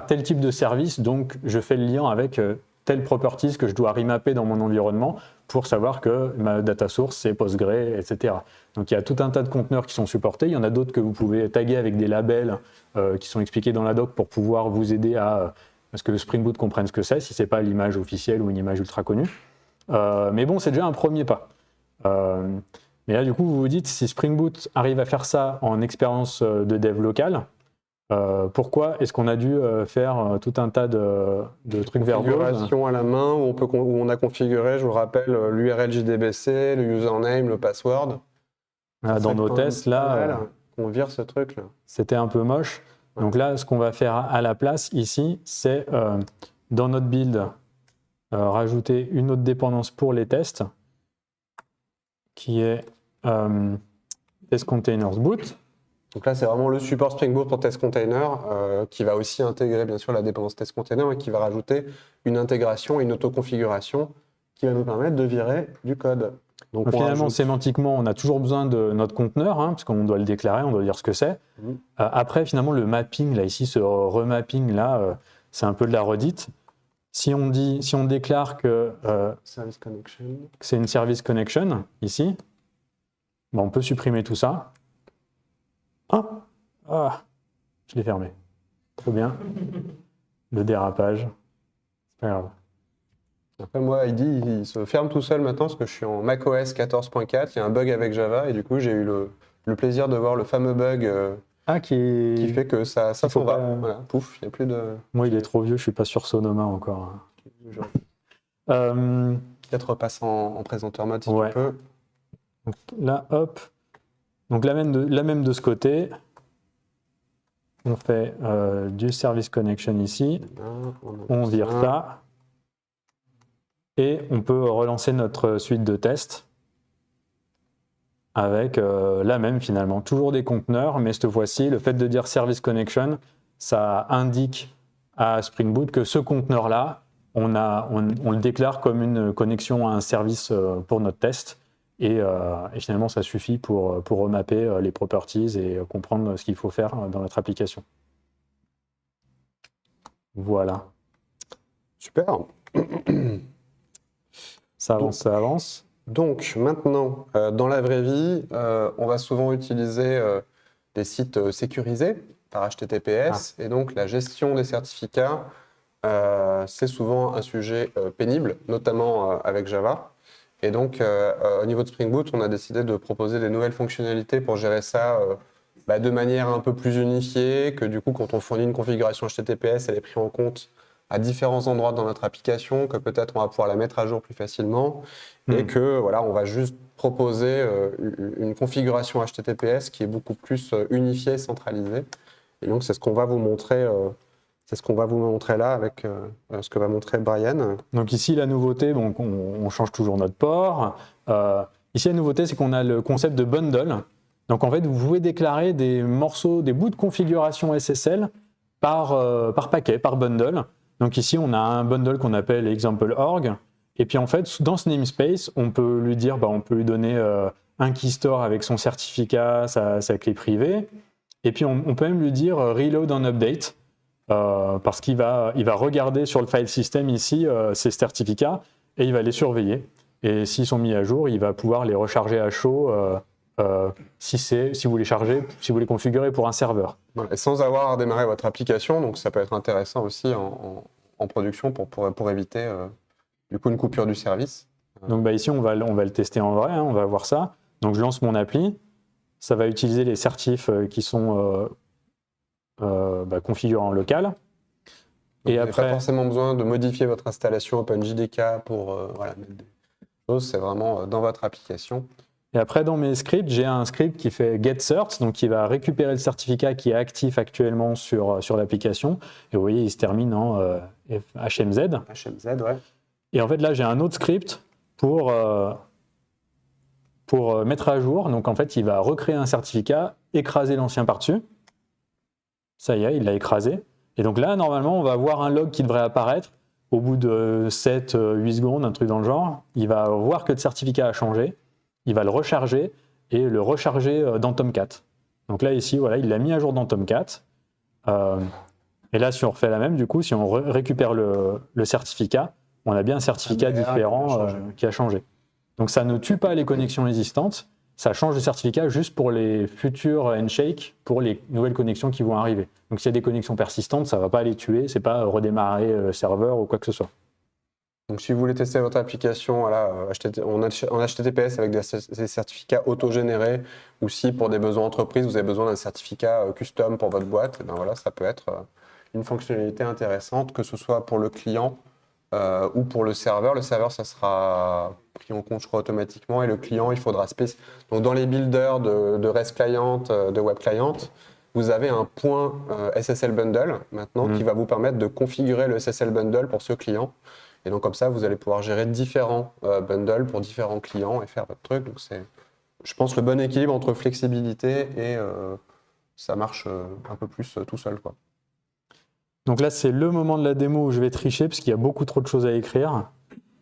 tel type de service, donc je fais le lien avec telle properties que je dois remapper dans mon environnement pour savoir que ma data source c'est Postgre, etc. Donc il y a tout un tas de conteneurs qui sont supportés. Il y en a d'autres que vous pouvez taguer avec des labels qui sont expliqués dans la doc pour pouvoir vous aider à ce que Spring Boot comprenne ce que c'est, si c'est pas l'image officielle ou une image ultra connue. Mais bon, c'est déjà un premier pas. Mais là, du coup, vous vous dites, si Spring Boot arrive à faire ça en expérience de dev local, pourquoi est-ce qu'on a dû faire tout un tas de trucs verbose configuration à la main où on a configuré, je vous rappelle, l'URL JDBC, le username, le password. Dans nos tests, là, on vire ce truc-là. C'était un peu moche. Ouais. Donc là, ce qu'on va faire à la place ici, c'est dans notre build, rajouter une autre dépendance pour les tests, qui est test containers boot. Donc là, c'est vraiment le support Spring Boot pour test container qui va aussi intégrer bien sûr la dépendance test container et qui va rajouter une intégration et une autoconfiguration qui va nous permettre de virer du code. Donc finalement, sémantiquement, on a toujours besoin de notre conteneur, parce qu'on doit le déclarer, on doit dire ce que c'est. Après, finalement, le mapping, là, ici, ce remapping, là, c'est un peu de la redite. Si on déclare que c'est une service connection, ici, on peut supprimer tout ça. Je l'ai fermé. Trop bien. Le dérapage. C'est pas grave. Après, moi, ID, il se ferme tout seul maintenant parce que je suis en macOS 14.4. Il y a un bug avec Java et du coup, j'ai eu le plaisir de voir le fameux bug qui fait que ça faut s'en va. pas- Voilà, pouf, il n'y a plus de. Moi, il est trop vieux, je suis pas sur Sonoma encore. Euh, Peut-être repasse en présenteur mode si Ouais. tu peux. donc là, hop. Donc la même de ce côté. On fait du service connection ici. On vire ça. Et on peut relancer notre suite de tests avec la même finalement. Toujours des conteneurs, mais cette fois-ci, le fait de dire service connection, ça indique à Spring Boot que ce conteneur-là, on le déclare comme une connexion à un service pour notre test. Et finalement, ça suffit pour remapper les properties et comprendre ce qu'il faut faire dans notre application. Voilà. Super. Ça avance, ça avance. Donc maintenant, dans la vraie vie, on va souvent utiliser des sites sécurisés par HTTPS et donc la gestion des certificats, c'est souvent un sujet pénible, notamment avec Java. Et donc au niveau de Spring Boot, on a décidé de proposer des nouvelles fonctionnalités pour gérer ça de manière un peu plus unifiée, que du coup quand on fournit une configuration HTTPS, elle est prise en compte à différents endroits dans notre application, que peut-être on va pouvoir la mettre à jour plus facilement et que voilà, on va juste proposer une configuration HTTPS qui est beaucoup plus unifiée, centralisée. Et donc c'est ce qu'on va vous montrer. C'est ce qu'on va vous montrer là avec ce que va montrer Brian. Donc ici, la nouveauté, donc on change toujours notre port. Ici, la nouveauté, c'est qu'on a le concept de bundle. Donc en fait, vous pouvez déclarer des morceaux, des bouts de configuration SSL par paquet, par bundle. Donc ici, on a un bundle qu'on appelle example.org. Et puis en fait, dans ce namespace, on peut lui dire, on peut lui donner un key store avec son certificat, sa clé privée. Et puis on peut même lui dire reload and update. Parce qu'il va regarder sur le file system ici ces certificats et il va les surveiller. Et s'ils sont mis à jour, il va pouvoir les recharger à chaud si vous les configurez pour un serveur. Et sans avoir à redémarrer votre application, donc ça peut être intéressant aussi en production pour éviter du coup une coupure du service. Donc ici, on va le tester en vrai, on va voir ça. Donc je lance mon appli, ça va utiliser les certifs qui sont configurés en local. Donc et vous n'avez après, pas forcément besoin de modifier votre installation OpenJDK pour mettre des choses, c'est vraiment dans votre application. Et après, dans mes scripts, j'ai un script qui fait getCert, donc qui va récupérer le certificat qui est actif actuellement sur l'application. Et vous voyez, il se termine en HMZ. HMZ, ouais. Et en fait, là, j'ai un autre script pour mettre à jour. Donc, en fait, il va recréer un certificat, écraser l'ancien par-dessus. Ça y est, il l'a écrasé. Et donc là, normalement, on va avoir un log qui devrait apparaître au bout de 7-8 secondes, un truc dans le genre. Il va voir que le certificat a changé. Il va le recharger et le recharger dans Tomcat. Donc là, ici, voilà, il l'a mis à jour dans Tomcat. Et là, si on refait la même, du coup, si on récupère le certificat, on a bien un certificat différent qui a changé. Donc ça ne tue pas les connexions existantes, ça change le certificat juste pour les futurs handshakes, pour les nouvelles connexions qui vont arriver. Donc s'il y a des connexions persistantes, ça ne va pas les tuer, c'est pas redémarrer le serveur ou quoi que ce soit. Donc si vous voulez tester votre application en HTTPS avec des certificats auto-générés, ou si pour des besoins entreprises, vous avez besoin d'un certificat custom pour votre boîte, et voilà, ça peut être une fonctionnalité intéressante, que ce soit pour le client ou pour le serveur. Le serveur, ça sera pris en compte, je crois, automatiquement, et le client, il faudra spécifier. Donc dans les builders de REST client, de web client, vous avez un point SSL bundle maintenant qui va vous permettre de configurer le SSL bundle pour ce client. Et donc comme ça, vous allez pouvoir gérer différents bundles pour différents clients et faire votre truc. Donc c'est, je pense, le bon équilibre entre flexibilité et ça marche un peu plus tout seul, quoi. Donc là, c'est le moment de la démo où je vais tricher parce qu'il y a beaucoup trop de choses à écrire.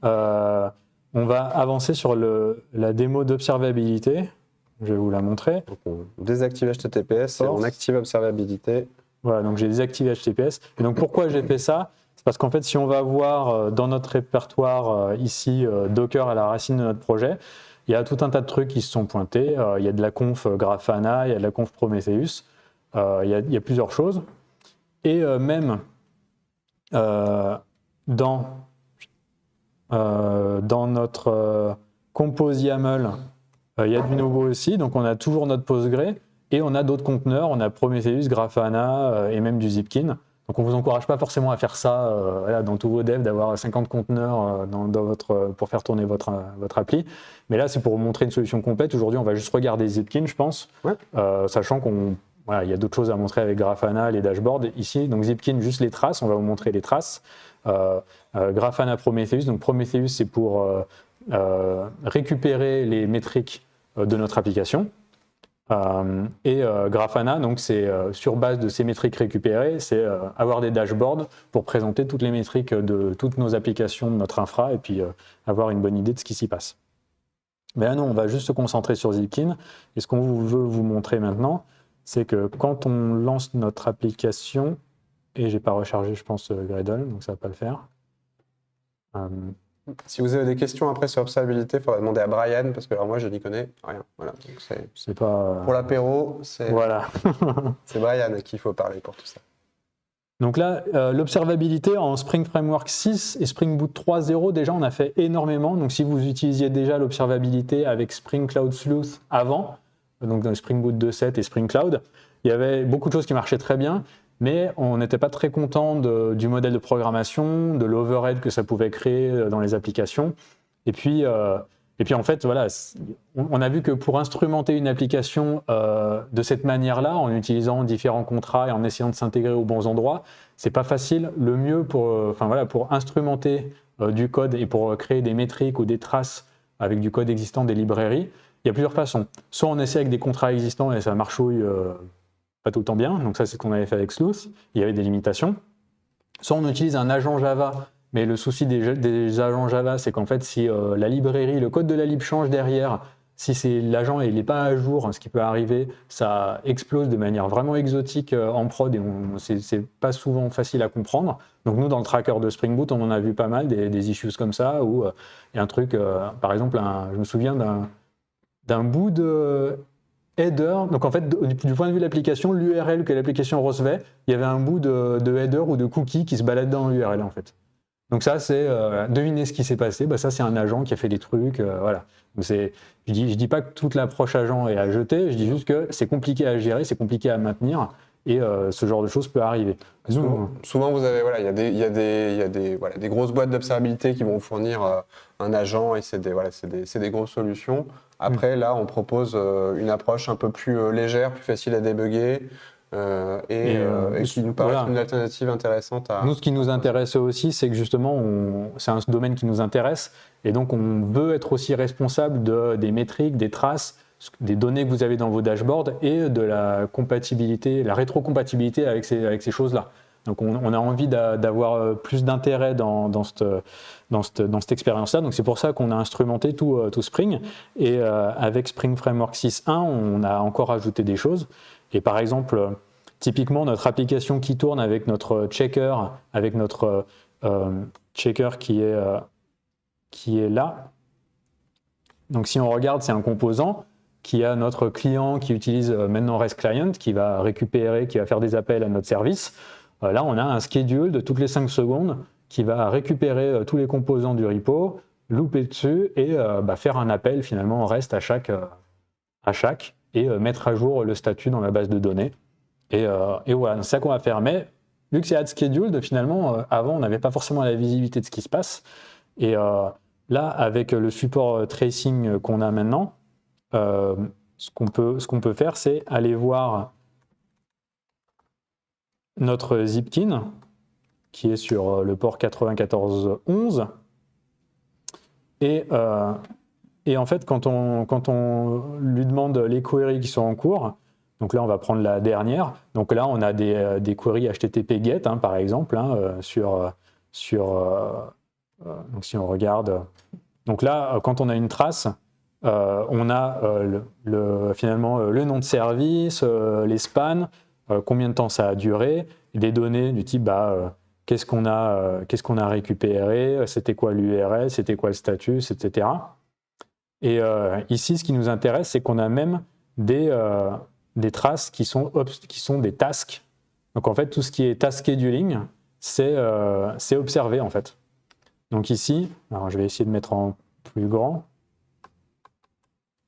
On va avancer sur la démo d'observabilité. Je vais vous la montrer. Donc on désactive HTTPS et on active observabilité. Voilà, donc j'ai désactivé HTTPS. Et donc pourquoi j'ai fait ça ? C'est parce qu'en fait, si on va voir dans notre répertoire ici Docker à la racine de notre projet, il y a tout un tas de trucs qui se sont pointés. Il y a de la conf Grafana, il y a de la conf Prometheus, il y a plusieurs choses. Et même dans notre Compose YAML, il y a du nouveau aussi. Donc on a toujours notre Postgre et on a d'autres conteneurs. On a Prometheus, Grafana et même du Zipkin. Donc on ne vous encourage pas forcément à faire ça voilà, dans tous vos devs, d'avoir 50 conteneurs pour faire tourner votre appli. Mais là, c'est pour vous montrer une solution complète. Aujourd'hui, on va juste regarder Zipkin, je pense, sachant qu'il y a d'autres choses à montrer avec Grafana, les dashboards. Ici, donc Zipkin, juste les traces. On va vous montrer les traces. Grafana, Prometheus. Donc Prometheus, c'est pour récupérer les métriques de notre application. Et Grafana, donc c'est sur base de ces métriques récupérées, c'est avoir des dashboards pour présenter toutes les métriques de toutes nos applications de notre infra et puis avoir une bonne idée de ce qui s'y passe. Mais là, non, on va juste se concentrer sur Zipkin. Et ce qu'on veut vous montrer maintenant, c'est que quand on lance notre application, et j'ai pas rechargé, je pense, Gradle, donc ça va pas le faire. Si vous avez des questions après sur observabilité, il faudra demander à Brian, parce que alors moi, je n'y connais rien. Voilà. Donc c'est pas... Pour l'apéro, c'est voilà. c'est Brian à qui il faut parler pour tout ça. Donc là, l'observabilité en Spring Framework 6 et Spring Boot 3.0, déjà, on a fait énormément. Donc si vous utilisiez déjà l'observabilité avec Spring Cloud Sleuth avant, donc dans Spring Boot 2.7 et Spring Cloud, il y avait beaucoup de choses qui marchaient très bien. Mais on n'était pas très content du modèle de programmation, de l'overhead que ça pouvait créer dans les applications. Et puis en fait, voilà, on a vu que pour instrumenter une application de cette manière-là, en utilisant différents contrats et en essayant de s'intégrer aux bons endroits, c'est pas facile. Le mieux pour instrumenter du code et pour créer des métriques ou des traces avec du code existant, des librairies, il y a plusieurs façons. Soit on essaie avec des contrats existants et ça marchouille pas tout le temps bien, donc ça c'est ce qu'on avait fait avec Sleuth, il y avait des limitations. Soit on utilise un agent Java, mais le souci des agents Java, c'est qu'en fait si la librairie, le code de la lib change derrière, si l'agent n'est pas à jour, ce qui peut arriver, ça explose de manière vraiment exotique en prod et c'est pas souvent facile à comprendre. Donc nous dans le tracker de Spring Boot, on en a vu pas mal, des issues comme ça, où il y a un truc, par exemple, je me souviens d'un bout de header, donc en fait du point de vue de l'application, l'URL que l'application recevait, il y avait un bout de header ou de cookie qui se baladait dans l'URL en fait. Donc ça c'est, devinez ce qui s'est passé, ça c'est un agent qui a fait des trucs, voilà. Donc je dis pas que toute l'approche agent est à jeter, je dis juste que c'est compliqué à gérer, c'est compliqué à maintenir et ce genre de choses peut arriver. Souvent vous avez, il y a des grosses boîtes d'observabilité qui vont vous fournir un agent et c'est des grosses solutions. Après, là, on propose une approche un peu plus légère, plus facile à débugger et qui nous paraît une alternative intéressante. Nous, ce qui nous intéresse aussi, c'est que justement, c'est un domaine qui nous intéresse et donc on veut être aussi responsable des métriques, des traces, des données que vous avez dans vos dashboards et de la compatibilité, la rétrocompatibilité avec ces choses-là. Donc on a envie d'avoir plus d'intérêt dans cette expérience-là. Donc c'est pour ça qu'on a instrumenté tout Spring. Et avec Spring Framework 6.1, on a encore ajouté des choses. Et par exemple, typiquement, notre application qui tourne avec notre checker, avec notre checker qui est là. Donc si on regarde, c'est un composant qui a notre client qui utilise maintenant REST Client, qui va récupérer, qui va faire des appels à notre service. Là, on a un schedule de toutes les 5 secondes qui va récupérer tous les composants du repo, louper dessus et faire un appel finalement en REST à chaque et mettre à jour le statut dans la base de données. Et voilà, c'est ça qu'on va faire. Mais vu que c'est add-scheduled, finalement, avant, on n'avait pas forcément la visibilité de ce qui se passe. Et là, avec le support tracing qu'on a maintenant, ce qu'on peut faire, c'est aller voir notre Zipkin, qui est sur le port 94.11. Et en fait, quand on lui demande les queries qui sont en cours, donc là, on va prendre la dernière. Donc là, on a des queries HTTP GET, par exemple, donc si on regarde. Donc là, quand on a une trace, on a finalement le nom de service, les spans, combien de temps ça a duré, des données du type qu'est-ce qu'on a récupéré, c'était quoi l'URL, c'était quoi le statut, etc. Et ici, ce qui nous intéresse, c'est qu'on a même des traces qui sont des tasks. Donc en fait, tout ce qui est task scheduling, c'est observé en fait. Donc ici, alors je vais essayer de mettre en plus grand.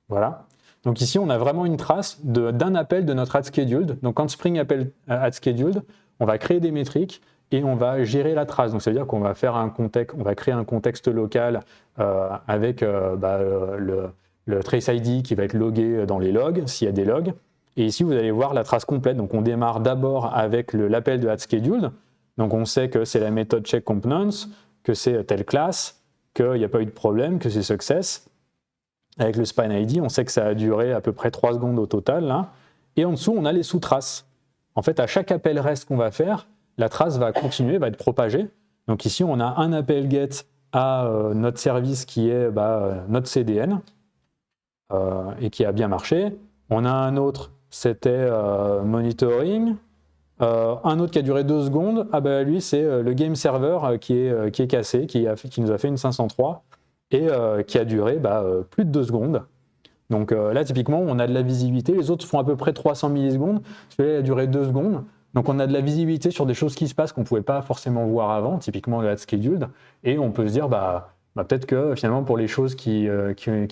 Voilà. Donc ici, on a vraiment une trace d'un appel de notre add_scheduled. Donc quand Spring appelle add_scheduled, on va créer des métriques et on va gérer la trace. Donc ça veut dire qu'on va faire on va créer un contexte local avec le trace ID qui va être logué dans les logs, s'il y a des logs. Et ici, vous allez voir la trace complète. Donc on démarre d'abord avec l'appel de add_scheduled. Donc on sait que c'est la méthode checkComponents, que c'est telle classe, qu'il n'y a pas eu de problème, que c'est success. Avec le span ID, on sait que ça a duré à peu près 3 secondes au total. Là. Et en dessous, on a les sous-traces. En fait, à chaque appel REST qu'on va faire, la trace va continuer, va être propagée. Donc ici, on a un appel GET à notre service qui est notre CDN et qui a bien marché. On a un autre, c'était monitoring. Un autre qui a duré 2 secondes, lui, c'est le game server qui est cassé, qui nous a fait une 503 et qui a duré plus de 2 secondes. Donc là, typiquement, on a de la visibilité. Les autres font à peu près 300 millisecondes. Celui-là a duré 2 secondes. Donc on a de la visibilité sur des choses qui se passent qu'on ne pouvait pas forcément voir avant, typiquement le add_scheduled. Et on peut se dire, peut-être que finalement, pour les choses qui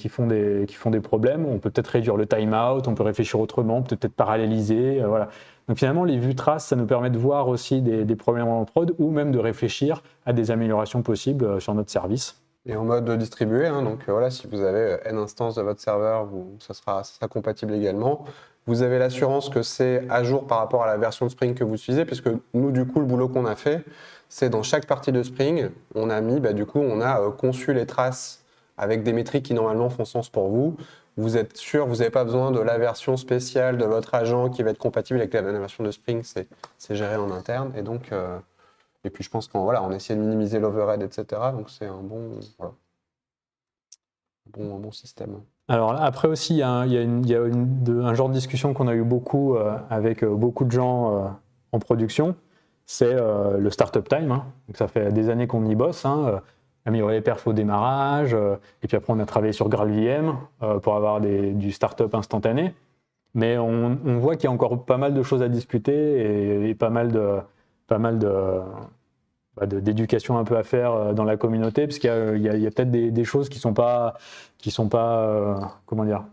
font des problèmes, on peut peut-être réduire le timeout, on peut réfléchir autrement, on peut peut-être paralléliser. Voilà. Donc finalement, les vues traces, ça nous permet de voir aussi des problèmes en prod ou même de réfléchir à des améliorations possibles sur notre service. Et en mode distribué, hein, donc voilà, si vous avez N instances de votre serveur, ça sera compatible également. Vous avez l'assurance que c'est à jour par rapport à la version de Spring que vous utilisez, puisque nous, du coup, le boulot qu'on a fait, c'est dans chaque partie de Spring, on a mis, on a conçu les traces avec des métriques qui normalement font sens pour vous. Vous êtes sûr, vous n'avez pas besoin de la version spéciale de votre agent qui va être compatible avec la version de Spring, c'est géré en interne. Et donc, et puis je pense qu'on essaie de minimiser l'overhead, etc. Donc c'est un bon système. Alors après aussi, il y a un genre de discussion qu'on a eu beaucoup avec beaucoup de gens en production, c'est le startup time. Hein. Donc ça fait des années qu'on y bosse, améliorer les perfs au démarrage, et puis après on a travaillé sur GraalVM pour avoir du startup instantané. Mais on voit qu'il y a encore pas mal de choses à discuter et pas mal d'éducation un peu à faire dans la communauté, parce qu'il y a peut-être des choses qui sont pas comment dire,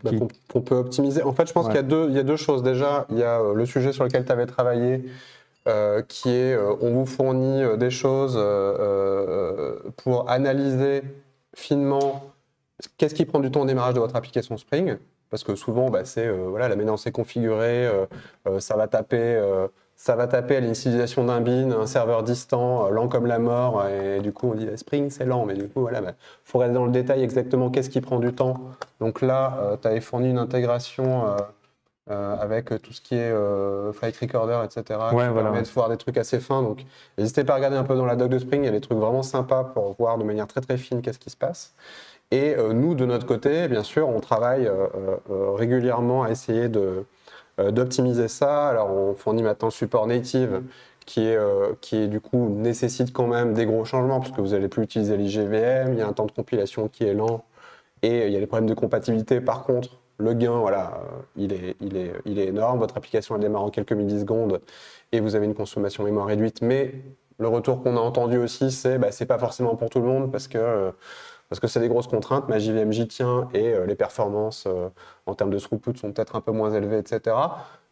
qu'on peut optimiser. En fait, je pense qu'il y a deux choses. Déjà, il y a le sujet sur lequel tu avais travaillé, qui est on vous fournit des choses pour analyser finement qu'est-ce qui prend du temps au démarrage de votre application Spring, parce que souvent c'est la maintenance est configurée, ça va taper à l'initialisation d'un bin, un serveur distant, lent comme la mort, et du coup on dit Spring c'est lent, mais du coup faut regarder dans le détail exactement qu'est-ce qui prend du temps. Donc là, tu avais fourni une intégration avec tout ce qui est flight recorder, etc. qui permet de voir des trucs assez fins. Donc n'hésitez pas à regarder un peu dans la doc de Spring, il y a des trucs vraiment sympas pour voir de manière très très fine qu'est-ce qui se passe. Et nous, de notre côté, bien sûr, on travaille régulièrement à essayer d'optimiser ça. Alors, on fournit maintenant le support native qui du coup nécessite quand même des gros changements parce que vous n'allez plus utiliser l'IGVM, il y a un temps de compilation qui est lent et il y a des problèmes de compatibilité. Par contre, le gain, il est énorme. Votre application elle démarre en quelques millisecondes et vous avez une consommation mémoire réduite. Mais le retour qu'on a entendu aussi, c'est pas forcément pour tout le monde parce que c'est des grosses contraintes, ma JVM j'y tient et les performances en termes de throughput sont peut-être un peu moins élevées, etc.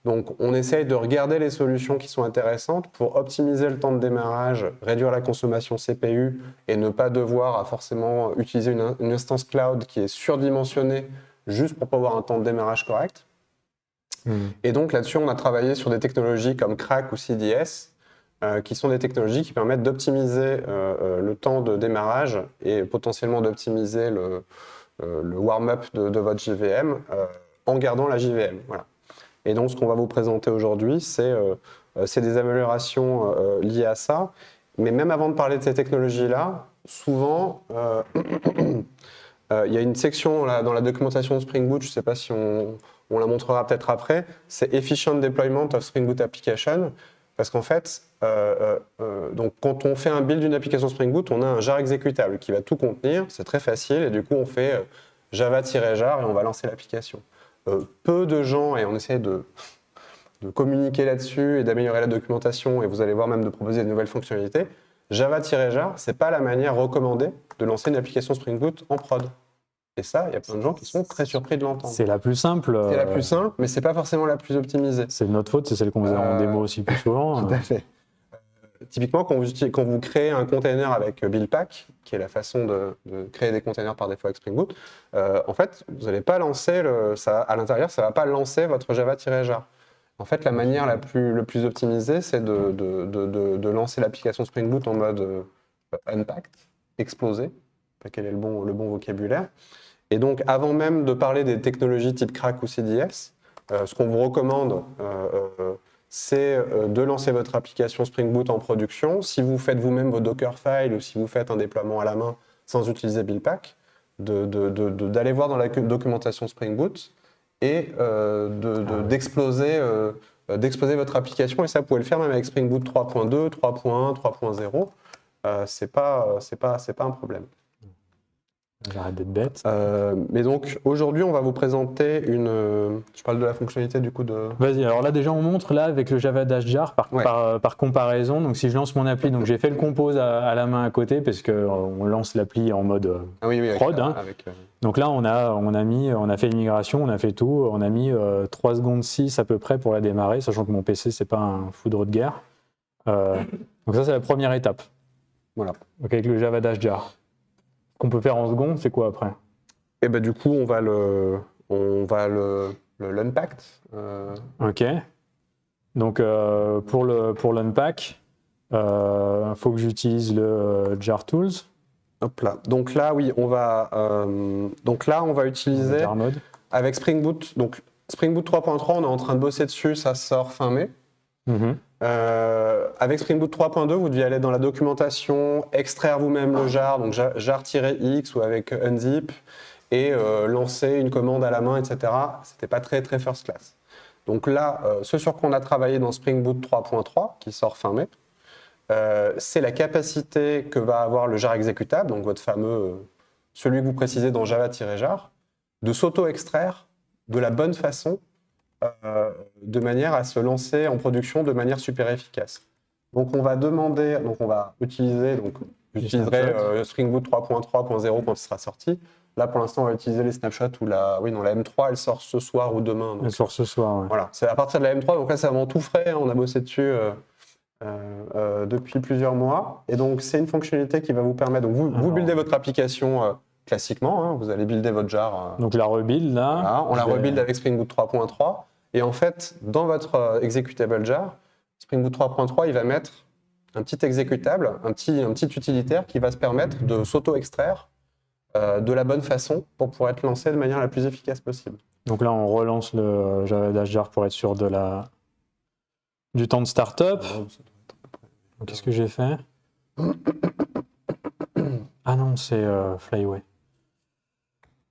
Donc on essaye de regarder les solutions qui sont intéressantes pour optimiser le temps de démarrage, réduire la consommation CPU et ne pas devoir forcément utiliser une instance cloud qui est surdimensionnée juste pour avoir un temps de démarrage correct. Et donc là-dessus, on a travaillé sur des technologies comme Crack ou CDS, qui sont des technologies qui permettent d'optimiser le temps de démarrage et potentiellement d'optimiser le warm-up de votre JVM en gardant la JVM. Voilà. Et donc, ce qu'on va vous présenter aujourd'hui, c'est des améliorations liées à ça. Mais même avant de parler de ces technologies-là, souvent, il y a une section dans la documentation de Spring Boot, je ne sais pas si on la montrera peut-être après, c'est Efficient Deployment of Spring Boot Application. Parce qu'en fait, donc quand on fait un build d'une application Spring Boot, on a un jar exécutable qui va tout contenir, c'est très facile, et du coup on fait java-jar et on va lancer l'application. Peu de gens, et on essaie de communiquer là-dessus et d'améliorer la documentation, et vous allez voir même de proposer de nouvelles fonctionnalités, java-jar, c'est pas la manière recommandée de lancer une application Spring Boot en prod. Et ça, il y a plein de gens qui sont très surpris de l'entendre. C'est la plus simple. C'est la plus simple, mais c'est pas forcément la plus optimisée. C'est de notre faute, c'est celle qu'on faisait en démo aussi plus souvent. Tout à fait. Typiquement, quand vous créez un container avec Buildpack, qui est la façon de créer des containers par défaut avec Spring Boot, en fait, vous n'allez pas lancer à l'intérieur, ça ne va pas lancer votre java-jar. En fait, la manière le plus optimisée, c'est de lancer l'application Spring Boot en mode unpacked, explosé, quel est le bon vocabulaire. Et donc, avant même de parler des technologies type Crack ou CDS, ce qu'on vous recommande, c'est de lancer votre application Spring Boot en production. Si vous faites vous-même vos Dockerfiles ou si vous faites un déploiement à la main sans utiliser Buildpack, d'aller voir dans la documentation Spring Boot et d'exploser votre application. Et ça, vous pouvez le faire même avec Spring Boot 3.2, 3.1, 3.0. C'est pas un problème. J'arrête d'être bête. Mais donc aujourd'hui, on va vous présenter je parle de la fonctionnalité du coup de. Vas-y, alors là déjà on montre là avec le Java-jar par comparaison. Donc si je lance mon appli, donc j'ai fait le compose à la main à côté parce qu'on lance l'appli en mode prod. Donc là on a fait l'immigration, on a fait tout, on a mis 3 secondes 6 à peu près pour la démarrer, sachant que mon PC c'est pas un foudre de guerre. Donc ça c'est la première étape. Voilà. Donc avec le Java-jar. Ce qu'on peut faire en seconde, c'est quoi après? Et ben du coup, on va l'unpack. Ok. Donc pour l'unpack, faut que j'utilise le jar tools. Hop là. Donc là, oui, on va utiliser Jar mode. avec Spring Boot. Donc Spring Boot 3.3, on est en train de bosser dessus, ça sort fin mai. Avec Spring Boot 3.2, vous deviez aller dans la documentation, extraire vous-même le jar, donc jar-x ou avec unzip, et lancer une commande à la main, etc. C'était pas très très first class. Donc là, ce sur quoi on a travaillé dans Spring Boot 3.3, qui sort fin mai, c'est la capacité que va avoir le jar exécutable, donc votre fameux, celui que vous précisez dans java-jar, de s'auto-extraire de la bonne façon, de manière à se lancer en production de manière super efficace. Donc on va utiliser, j'utiliserai Spring Boot 3.3.0 quand il sera sorti. Là pour l'instant on va utiliser les snapshots ou la M3 elle sort ce soir ou demain. Elle sort ce soir, ouais. Voilà, c'est à partir de la M3, donc là c'est vraiment tout frais, on a bossé dessus depuis plusieurs mois. Et donc c'est une fonctionnalité qui va vous permettre, donc vous buildez votre application classiquement, vous allez builder votre jar. Donc la rebuild là. Voilà, on la rebuild avec Spring Boot 3.3. Et en fait, dans votre executable jar, Spring Boot 3.3, il va mettre un petit exécutable, un petit utilitaire qui va se permettre de s'auto-extraire de la bonne façon pour pouvoir être lancé de manière la plus efficace possible. Donc là, on relance le Java-jar pour être sûr du temps de start-up. Qu'est-ce que j'ai fait? Ah non, c'est Flyway.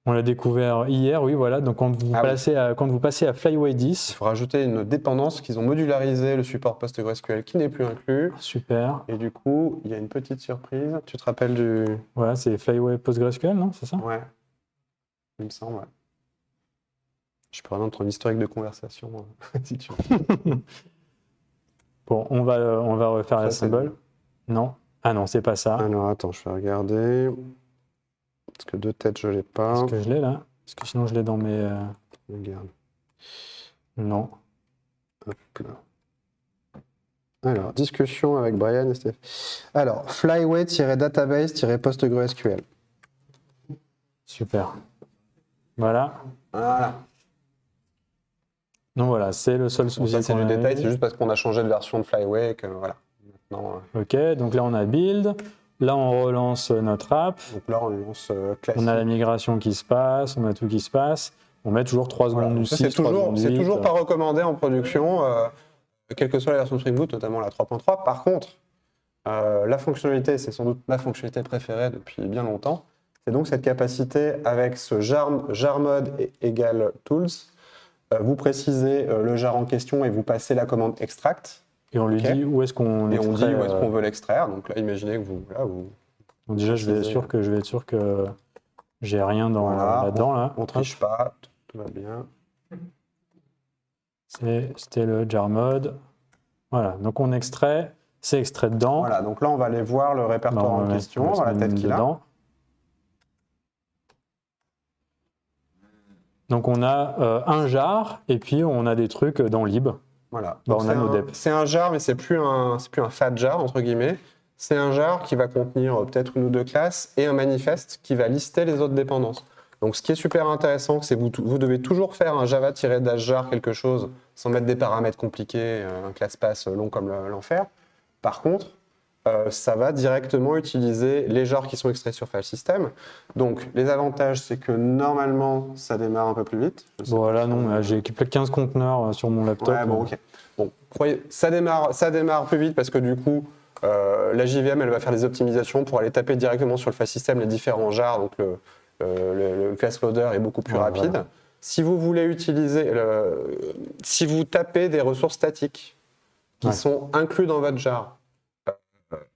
On l'a découvert hier, oui, voilà. Donc quand vous passez à Flyway 10... Il faut rajouter une dépendance qu'ils ont modularisé le support PostgreSQL qui n'est plus inclus. Super. Et du coup, il y a une petite surprise. Tu te rappelles du... Voilà, c'est Flyway PostgreSQL, non? C'est ça? Ouais. Il me semble, ouais. Je peux revenir ton historique de conversation, si tu veux. Bon, on va refaire la symbole. Non? Ah non, c'est pas ça. Alors attends, je vais regarder. Parce que de tête, je l'ai pas. Est-ce que je l'ai là? Parce que sinon, je l'ai dans mes... Regarde. Non. Hop là. Alors, discussion avec Brian et Steph. Alors, flyway-database-postgresql. Super. Voilà. Voilà. Donc voilà, c'est le seul souci. Ça, c'est du détail, c'est juste parce qu'on a changé de version de Flyway et que voilà. Maintenant, Ok, donc là, on a build. Là, on relance notre app. donc là, on lance classique. On a la migration qui se passe, on a tout qui se passe. On met toujours 3 secondes du 6, C'est 3 secondes du 8. toujours pas recommandé en production, quelle que soit la version Spring Boot, notamment la 3.3. Par contre, la fonctionnalité, c'est sans doute ma fonctionnalité préférée depuis bien longtemps, c'est donc cette capacité avec ce jar mode égale tools, vous précisez le jar en question et vous passez la commande extract. Et on lui dit où est-ce qu'on Et on dit où est-ce qu'on veut l'extraire. Donc là, imaginez que vous... Donc déjà, je vais être sûr que J'ai rien Voilà, là-dedans. Là. On triche pas, tout va bien. C'était le jar mode. Voilà, donc on extrait, c'est extrait dedans. Voilà, donc là, on va aller voir le répertoire en question, on va la se tête mettre qu'il a. dedans. Donc on a un jar et puis on a des trucs dans lib. Voilà. Bah, Donc, on a nos dep. c'est un jar, mais c'est plus un fat jar, entre guillemets. C'est un jar qui va contenir peut-être une ou deux classes et un manifeste qui va lister les autres dépendances. Donc ce qui est super intéressant, c'est que vous devez toujours faire un java-jar quelque chose sans mettre des paramètres compliqués, un class pass long comme l'enfer. Par contre, ça va directement utiliser les jars qui sont extraits sur file system. Donc les avantages, c'est que normalement, ça démarre un peu plus vite. Voilà, non, j'ai équipé 15 conteneurs sur mon laptop. Ouais, bon, ok. Bon, ça démarre plus vite parce que du coup, la JVM, elle va faire des optimisations pour aller taper directement sur le file system les différents jars. Donc le class loader est beaucoup plus rapide. Voilà. Si vous voulez utiliser, si vous tapez des ressources statiques qui sont inclus dans votre jar,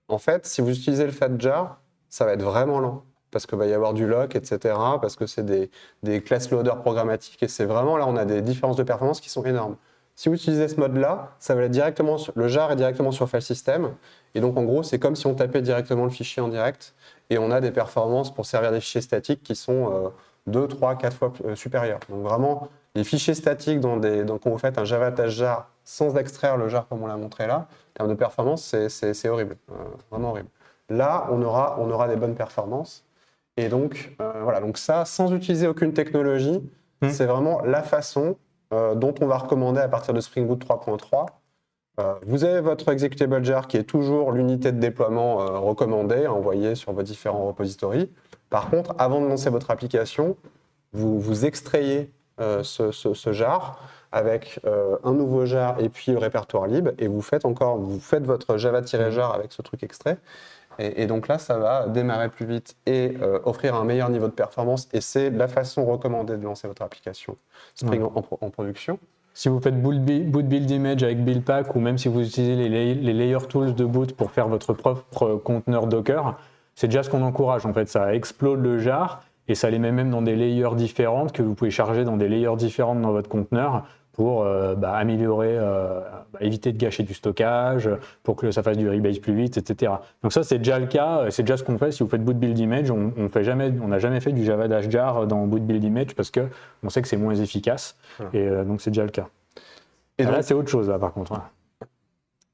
en fait, si vous utilisez le fat jar, ça va être vraiment lent parce qu'il va y avoir du lock, etc. Parce que c'est des class loaders programmatiques et c'est vraiment là, on a des différences de performance qui sont énormes. Si vous utilisez ce mode-là, ça va être directement le jar est directement sur file system et donc en gros, c'est comme si on tapait directement le fichier en direct et on a des performances pour servir des fichiers statiques qui sont 2, 3, 4 fois supérieures. Donc vraiment, les fichiers statiques quand vous faites un Java tâche jar sans extraire le jar comme on l'a montré là, en termes de performance, c'est horrible, vraiment horrible. Là, on aura des bonnes performances. Et donc, voilà, donc ça, sans utiliser aucune technologie, c'est vraiment la façon dont on va recommander à partir de Spring Boot 3.3. Vous avez votre executable jar qui est toujours l'unité de déploiement recommandée, envoyée sur vos différents repositories. Par contre, avant de lancer votre application, vous extrayez ce jar avec un nouveau jar et puis le répertoire lib et vous faites votre java-jar avec ce truc extrait et donc là ça va démarrer plus vite et offrir un meilleur niveau de performance et c'est la façon recommandée de lancer votre application Spring en production. Si vous faites boot build image avec buildpack ou même si vous utilisez les layer tools de boot pour faire votre propre conteneur Docker, c'est déjà ce qu'on encourage en fait, ça explode le jar et ça les met même dans des layers différentes que vous pouvez charger dans des layers différentes dans votre conteneur pour améliorer, éviter de gâcher du stockage, pour que ça fasse du rebase plus vite, etc. Donc ça, c'est déjà le cas, c'est déjà ce qu'on fait. Si vous faites boot build image, on n'a jamais fait du Java dash jar dans boot build image parce qu'on sait que c'est moins efficace. Et donc c'est déjà le cas. Et là, c'est autre chose, là, par contre.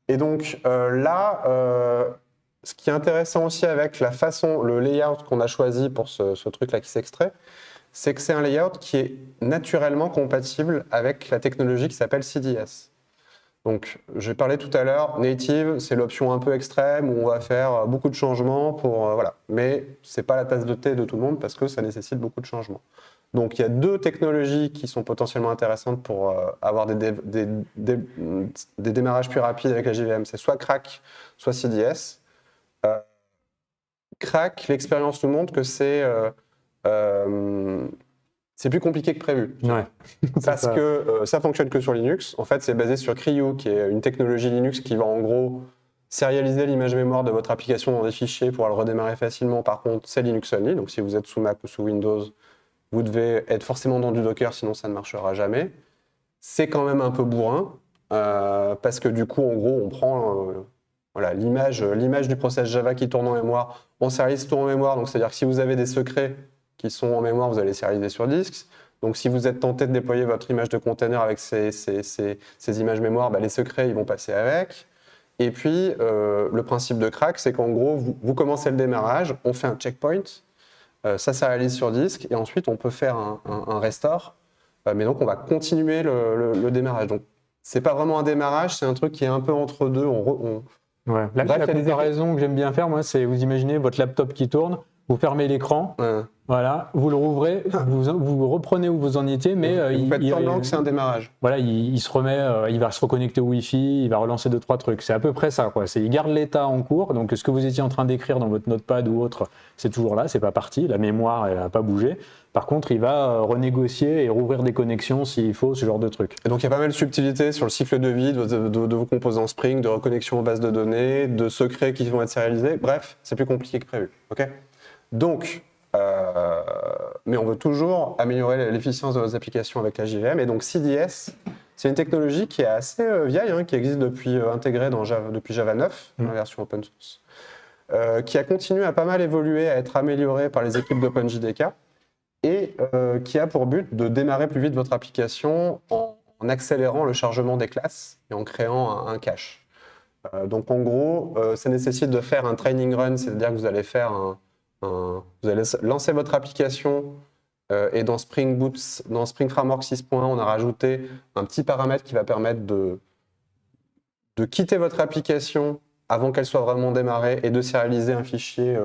Et donc ce qui est intéressant aussi avec le layout qu'on a choisi pour ce truc-là qui s'extrait, c'est que c'est un layout qui est naturellement compatible avec la technologie qui s'appelle CDS. Donc, j'ai parlé tout à l'heure, native, c'est l'option un peu extrême où on va faire beaucoup de changements voilà. Mais c'est pas la tasse de thé de tout le monde parce que ça nécessite beaucoup de changements. Donc, il y a deux technologies qui sont potentiellement intéressantes pour avoir des démarrages plus rapides avec la JVM. C'est soit Crack, soit CDS. Crack, l'expérience nous montre que c'est plus compliqué que prévu. Ouais. Parce que ça fonctionne que sur Linux. En fait, c'est basé sur CRI-U, qui est une technologie Linux qui va en gros serialiser l'image mémoire de votre application dans des fichiers pour le redémarrer facilement. Par contre, c'est Linux only. Donc, si vous êtes sous Mac ou sous Windows, vous devez être forcément dans du Docker, sinon ça ne marchera jamais. C'est quand même un peu bourrin, parce que du coup, en gros, on prend l'image du process Java qui tourne en mémoire, on serialise tout en mémoire. Donc, c'est-à-dire que si vous avez des secrets qui sont en mémoire, vous allez serialiser sur disque. Donc, si vous êtes tenté de déployer votre image de container avec ces images mémoire, les secrets, ils vont passer avec. Et puis, le principe de Crack, c'est qu'en gros, vous commencez le démarrage, on fait un checkpoint, ça serialise sur disque, et ensuite, on peut faire un restore. Mais donc, on va continuer le démarrage. Donc, c'est pas vraiment un démarrage, c'est un truc qui est un peu entre deux. Ouais. La comparaison que j'aime bien faire, moi, c'est vous imaginez votre laptop qui tourne, vous fermez l'écran, voilà, vous le rouvrez, vous reprenez où vous en étiez, mais vous faites semblant que c'est un démarrage. Voilà, il se remet, il va se reconnecter au Wi-Fi, il va relancer 2-3 trucs. C'est à peu près ça, quoi. Il garde l'état en cours, donc ce que vous étiez en train d'écrire dans votre notepad ou autre, c'est toujours là, c'est pas parti, la mémoire, elle n'a pas bougé. Par contre, il va renégocier et rouvrir des connexions s'il faut, ce genre de trucs. Et donc, il y a pas mal de subtilités sur le cycle de vie de vos composants Spring, de reconnexion aux bases de données, de secrets qui vont être serialisés. Bref, c'est plus compliqué que prévu. Okay, donc, mais on veut toujours améliorer l'efficience de vos applications avec la JVM. Et donc CDS, c'est une technologie qui est assez vieille, hein, qui existe depuis intégrée depuis Java 9, la version open source, qui a continué à pas mal évoluer, à être améliorée par les équipes d'OpenJDK et qui a pour but de démarrer plus vite votre application en accélérant le chargement des classes et en créant un cache. Donc en gros, ça nécessite de faire un training run, c'est-à-dire que vous allez faire vous allez lancer votre application et dans Spring Framework 6.1, on a rajouté un petit paramètre qui va permettre de quitter votre application avant qu'elle soit vraiment démarrée et de serialiser un fichier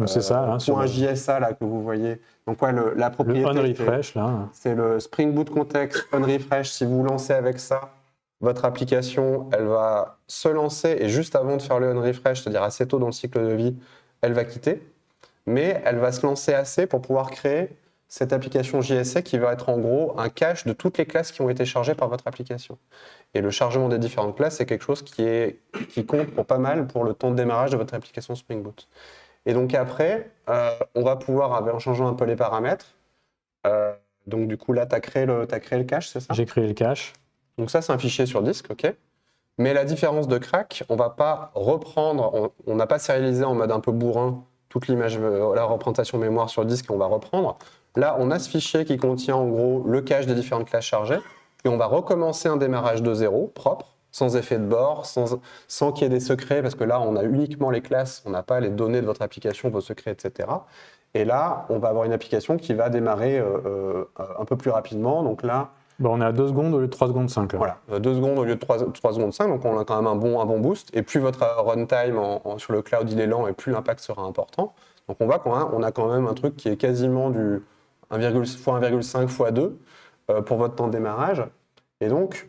c'est ça, hein, sur .jsa là, que vous voyez. Donc ouais, la propriété, le onRefresh, là. C'est le Spring Boot Context onRefresh. Si vous lancez avec ça, votre application, elle va se lancer et juste avant de faire le onRefresh, c'est-à-dire assez tôt dans le cycle de vie, elle va quitter. Mais elle va se lancer assez pour pouvoir créer cette application JSA qui va être en gros un cache de toutes les classes qui ont été chargées par votre application. Et le chargement des différentes classes, c'est quelque chose qui compte pour pas mal pour le temps de démarrage de votre application Spring Boot. Et donc après, on va pouvoir, en changeant un peu les paramètres, donc du coup là, tu as créé le cache, c'est ça? J'ai créé le cache. Donc ça, c'est un fichier sur disque, ok. Mais la différence de crack, on va pas reprendre, on n'a pas sérialisé en mode un peu bourrin toute l'image, la représentation mémoire sur disque et on va reprendre. Là, on a ce fichier qui contient en gros le cache des différentes classes chargées et on va recommencer un démarrage de zéro, propre, sans effet de bord, sans qu'il y ait des secrets, parce que là, on a uniquement les classes, on n'a pas les données de votre application, vos secrets, etc. Et là, on va avoir une application qui va démarrer un peu plus rapidement. Donc là, on est à 2 secondes au lieu de 3 secondes 5. Là. Voilà, 2 secondes au lieu de 3 secondes 5, donc on a quand même un bon boost. Et plus votre runtime sur le cloud il est lent et plus l'impact sera important. Donc on a quand même un truc qui est quasiment du 1,5 x 2 pour votre temps de démarrage. Et donc,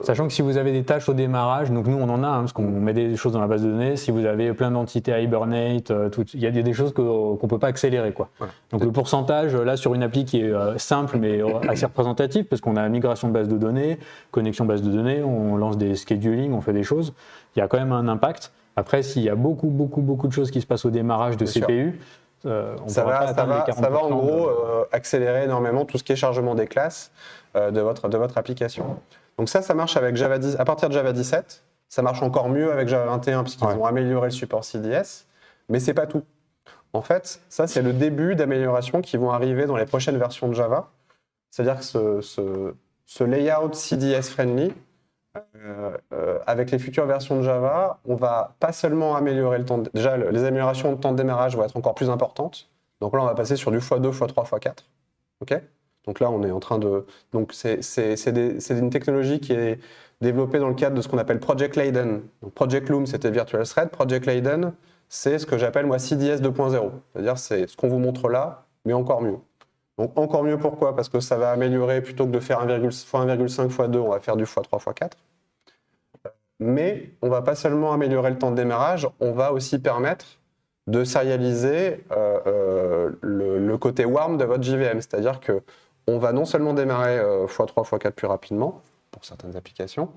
sachant que si vous avez des tâches au démarrage, donc nous on en a, hein, parce qu'on met des choses dans la base de données, si vous avez plein d'entités à Hibernate, il y a des choses qu'on ne peut pas accélérer, quoi. Voilà. Donc le pourcentage, là sur une appli qui est simple mais assez représentative, parce qu'on a migration de base de données, connexion base de données, on lance des scheduling, on fait des choses, il y a quand même un impact. Après, s'il y a beaucoup de choses qui se passent au démarrage de CPU, ça va en gros accélérer énormément tout ce qui est chargement des classes de votre application. Donc ça marche avec Java 10, à partir de Java 17. Ça marche encore mieux avec Java 21 parce qu'ils ont amélioré le support CDS, mais c'est pas tout. En fait, ça c'est le début d'améliorations qui vont arriver dans les prochaines versions de Java. C'est-à-dire que ce layout CDS friendly, avec les futures versions de Java, on va pas seulement améliorer le temps. Déjà, les améliorations de temps de démarrage vont être encore plus importantes. Donc là, on va passer sur du x2, x3, x4. Ok ? Donc là, on est en train de. Donc c'est une technologie qui est développée dans le cadre de ce qu'on appelle Project Leiden. Donc Project Loom, c'était Virtual Thread. Project Leiden, c'est ce que j'appelle moi CDS 2.0. C'est-à-dire, c'est ce qu'on vous montre là, mais encore mieux. Donc encore mieux, pourquoi ? Parce que ça va améliorer, plutôt que de faire 1,5 x 2, on va faire du x3, x4. Mais on va pas seulement améliorer le temps de démarrage, on va aussi permettre de serialiser le côté warm de votre JVM. C'est-à-dire qu'on va non seulement démarrer x3, x4 plus rapidement, pour certaines applications,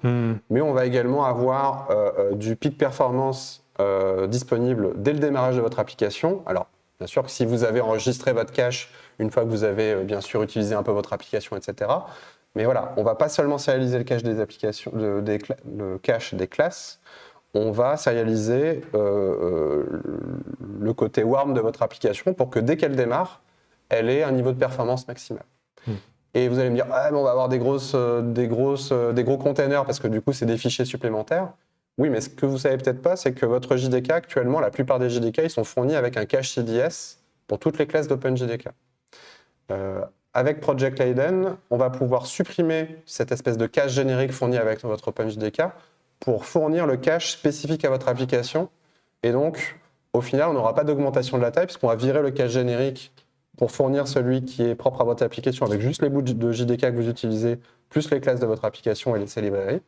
mais on va également avoir du peak performance disponible dès le démarrage de votre application. Alors, bien sûr que si vous avez enregistré votre cache une fois que vous avez bien sûr utilisé un peu votre application, etc. Mais voilà, on ne va pas seulement serialiser le cache des applications, le cache des classes, on va serialiser le côté warm de votre application pour que dès qu'elle démarre, elle ait un niveau de performance maximal. Et vous allez me dire, ah, mais on va avoir des gros containers parce que du coup, c'est des fichiers supplémentaires. Oui, mais ce que vous ne savez peut-être pas, c'est que votre JDK, actuellement, la plupart des JDK, ils sont fournis avec un cache CDS pour toutes les classes d'OpenJDK. Avec Project Leiden, on va pouvoir supprimer cette espèce de cache générique fournie avec votre OpenJDK pour fournir le cache spécifique à votre application. Et donc, au final, on n'aura pas d'augmentation de la taille puisqu'on va virer le cache générique pour fournir celui qui est propre à votre application avec juste les bouts de JDK que vous utilisez, plus les classes de votre application et ses librairies.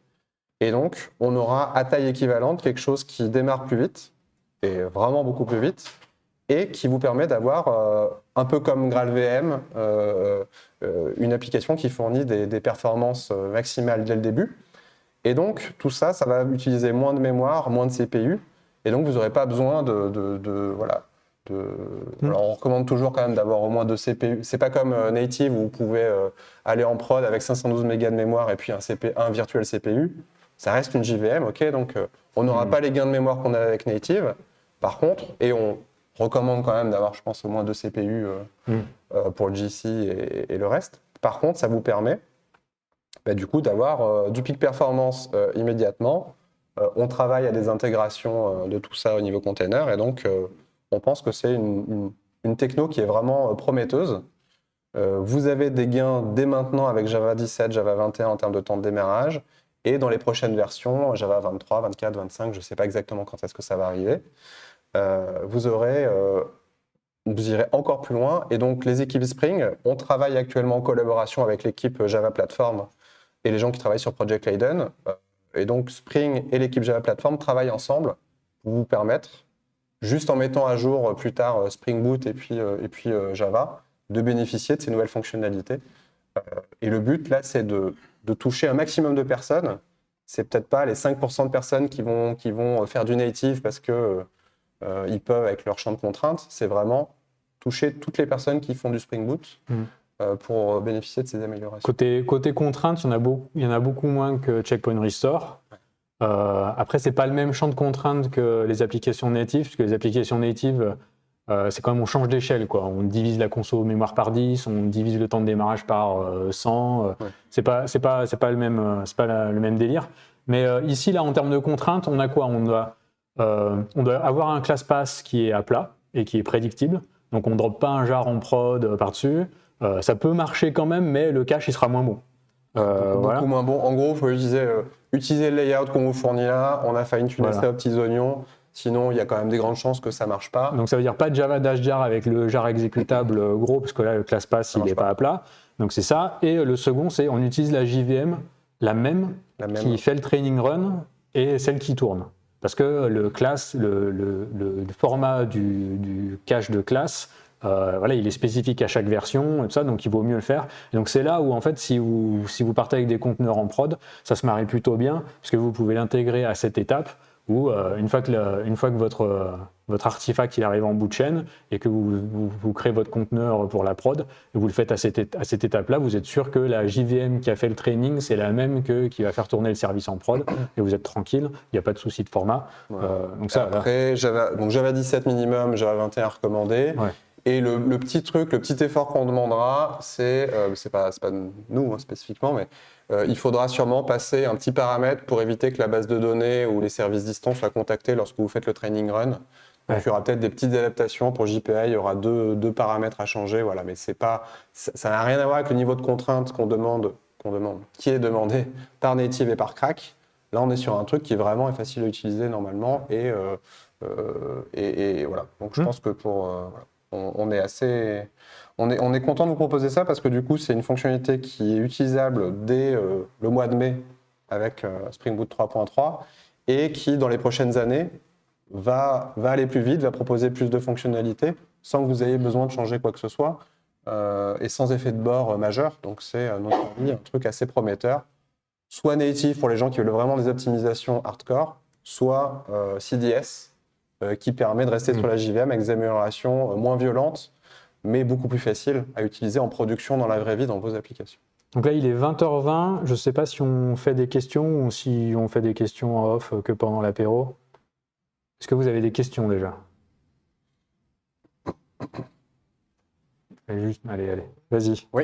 Et donc, on aura à taille équivalente quelque chose qui démarre plus vite, et vraiment beaucoup plus vite, et qui vous permet d'avoir, un peu comme GraalVM, une application qui fournit des performances maximales dès le début. Et donc, tout ça, ça va utiliser moins de mémoire, moins de CPU, et donc vous n'aurez pas besoin Alors on recommande toujours quand même d'avoir au moins 2 CPU. C'est pas comme Native où vous pouvez aller en prod avec 512 mégas de mémoire et puis un virtuel CPU. Ça reste une JVM, ok, donc on n'aura pas les gains de mémoire qu'on a avec Native. Par contre, et on recommande quand même d'avoir, je pense, au moins 2 CPU pour le GC et le reste. Par contre, ça vous permet du coup d'avoir du peak performance immédiatement. On travaille à des intégrations de tout ça au niveau container et donc on pense que c'est une techno qui est vraiment prometteuse. Vous avez des gains dès maintenant avec Java 17, Java 21 en termes de temps de démarrage et dans les prochaines versions, Java 23, 24, 25, je ne sais pas exactement quand est-ce que ça va arriver, vous irez encore plus loin. Et donc les équipes Spring, on travaille actuellement en collaboration avec l'équipe Java Platform et les gens qui travaillent sur Project Leiden. Et donc Spring et l'équipe Java Platform travaillent ensemble pour vous permettre, juste en mettant à jour plus tard Spring Boot et puis Java, de bénéficier de ces nouvelles fonctionnalités. Et le but là, c'est de toucher un maximum de personnes. C'est peut-être pas les 5% de personnes qui vont faire du native parce que ils peuvent avec leur champ de contraintes. C'est vraiment toucher toutes les personnes qui font du Spring Boot pour bénéficier de ces améliorations. Côté contraintes, il y en a beaucoup moins que Checkpoint Restore. Après, c'est pas le même champ de contraintes que les applications natives, parce que les applications natives, c'est quand même on change d'échelle, quoi. On divise la conso mémoire par 10, on divise le temps de démarrage par 100. C'est pas le même délire. Mais ici, là, en termes de contraintes, on a quoi ? On doit avoir un class pass qui est à plat et qui est prédictible. Donc on ne drop pas un jar en prod par-dessus. Ça peut marcher quand même, mais le cache il sera moins bon. Beaucoup moins bon. En gros, il faut utiliser le layout qu'on vous fournit là. On a fine-tuné ça aux petits oignons. Sinon, il y a quand même des grandes chances que ça ne marche pas. Donc ça veut dire pas de Java dash jar avec le jar exécutable gros, parce que là, le class pass, il n'est pas à plat. Donc c'est ça. Et le second, c'est on utilise la JVM, la même qui fait le training run et celle qui tourne. Parce que le format du cache de classe, il est spécifique à chaque version et tout ça, donc il vaut mieux le faire. Et donc c'est là où en fait, si vous partez avec des conteneurs en prod, ça se marie plutôt bien, parce que vous pouvez l'intégrer à cette étape où une fois que votre artefact il arrive en bout de chaîne et que vous créez votre conteneur pour la prod, et vous le faites à cette étape-là, vous êtes sûr que la JVM qui a fait le training, c'est la même qui va faire tourner le service en prod, et vous êtes tranquille, il n'y a pas de souci de format. Donc ça, après, Java 17 minimum, Java 21 recommandé. Ouais. Et le petit effort qu'on demandera, c'est pas nous spécifiquement, mais il faudra sûrement passer un petit paramètre pour éviter que la base de données ou les services distants soient contactés lorsque vous faites le training run. Donc il y aura peut-être des petites adaptations pour JPA, il y aura deux paramètres à changer, voilà, mais ça n'a rien à voir avec le niveau de contrainte qui est demandé par Native et par Crack. Là, on est sur un truc qui vraiment est facile à utiliser normalement et voilà. Donc je pense que on est content de vous proposer ça parce que du coup, c'est une fonctionnalité qui est utilisable dès le mois de mai avec Spring Boot 3.3 et qui, dans les prochaines années, va aller plus vite, va proposer plus de fonctionnalités sans que vous ayez besoin de changer quoi que ce soit et sans effet de bord majeur. Donc, c'est, à notre avis, un truc assez prometteur. Soit native pour les gens qui veulent vraiment des optimisations hardcore, soit CDS qui permet de rester sur la JVM avec des améliorations moins violentes, mais beaucoup plus faciles à utiliser en production dans la vraie vie, dans vos applications. Donc là, il est 20h20. Je ne sais pas si on fait des questions ou si on fait des questions en off que pendant l'apéro. Est-ce que vous avez des questions déjà ? Allez, vas-y. Oui.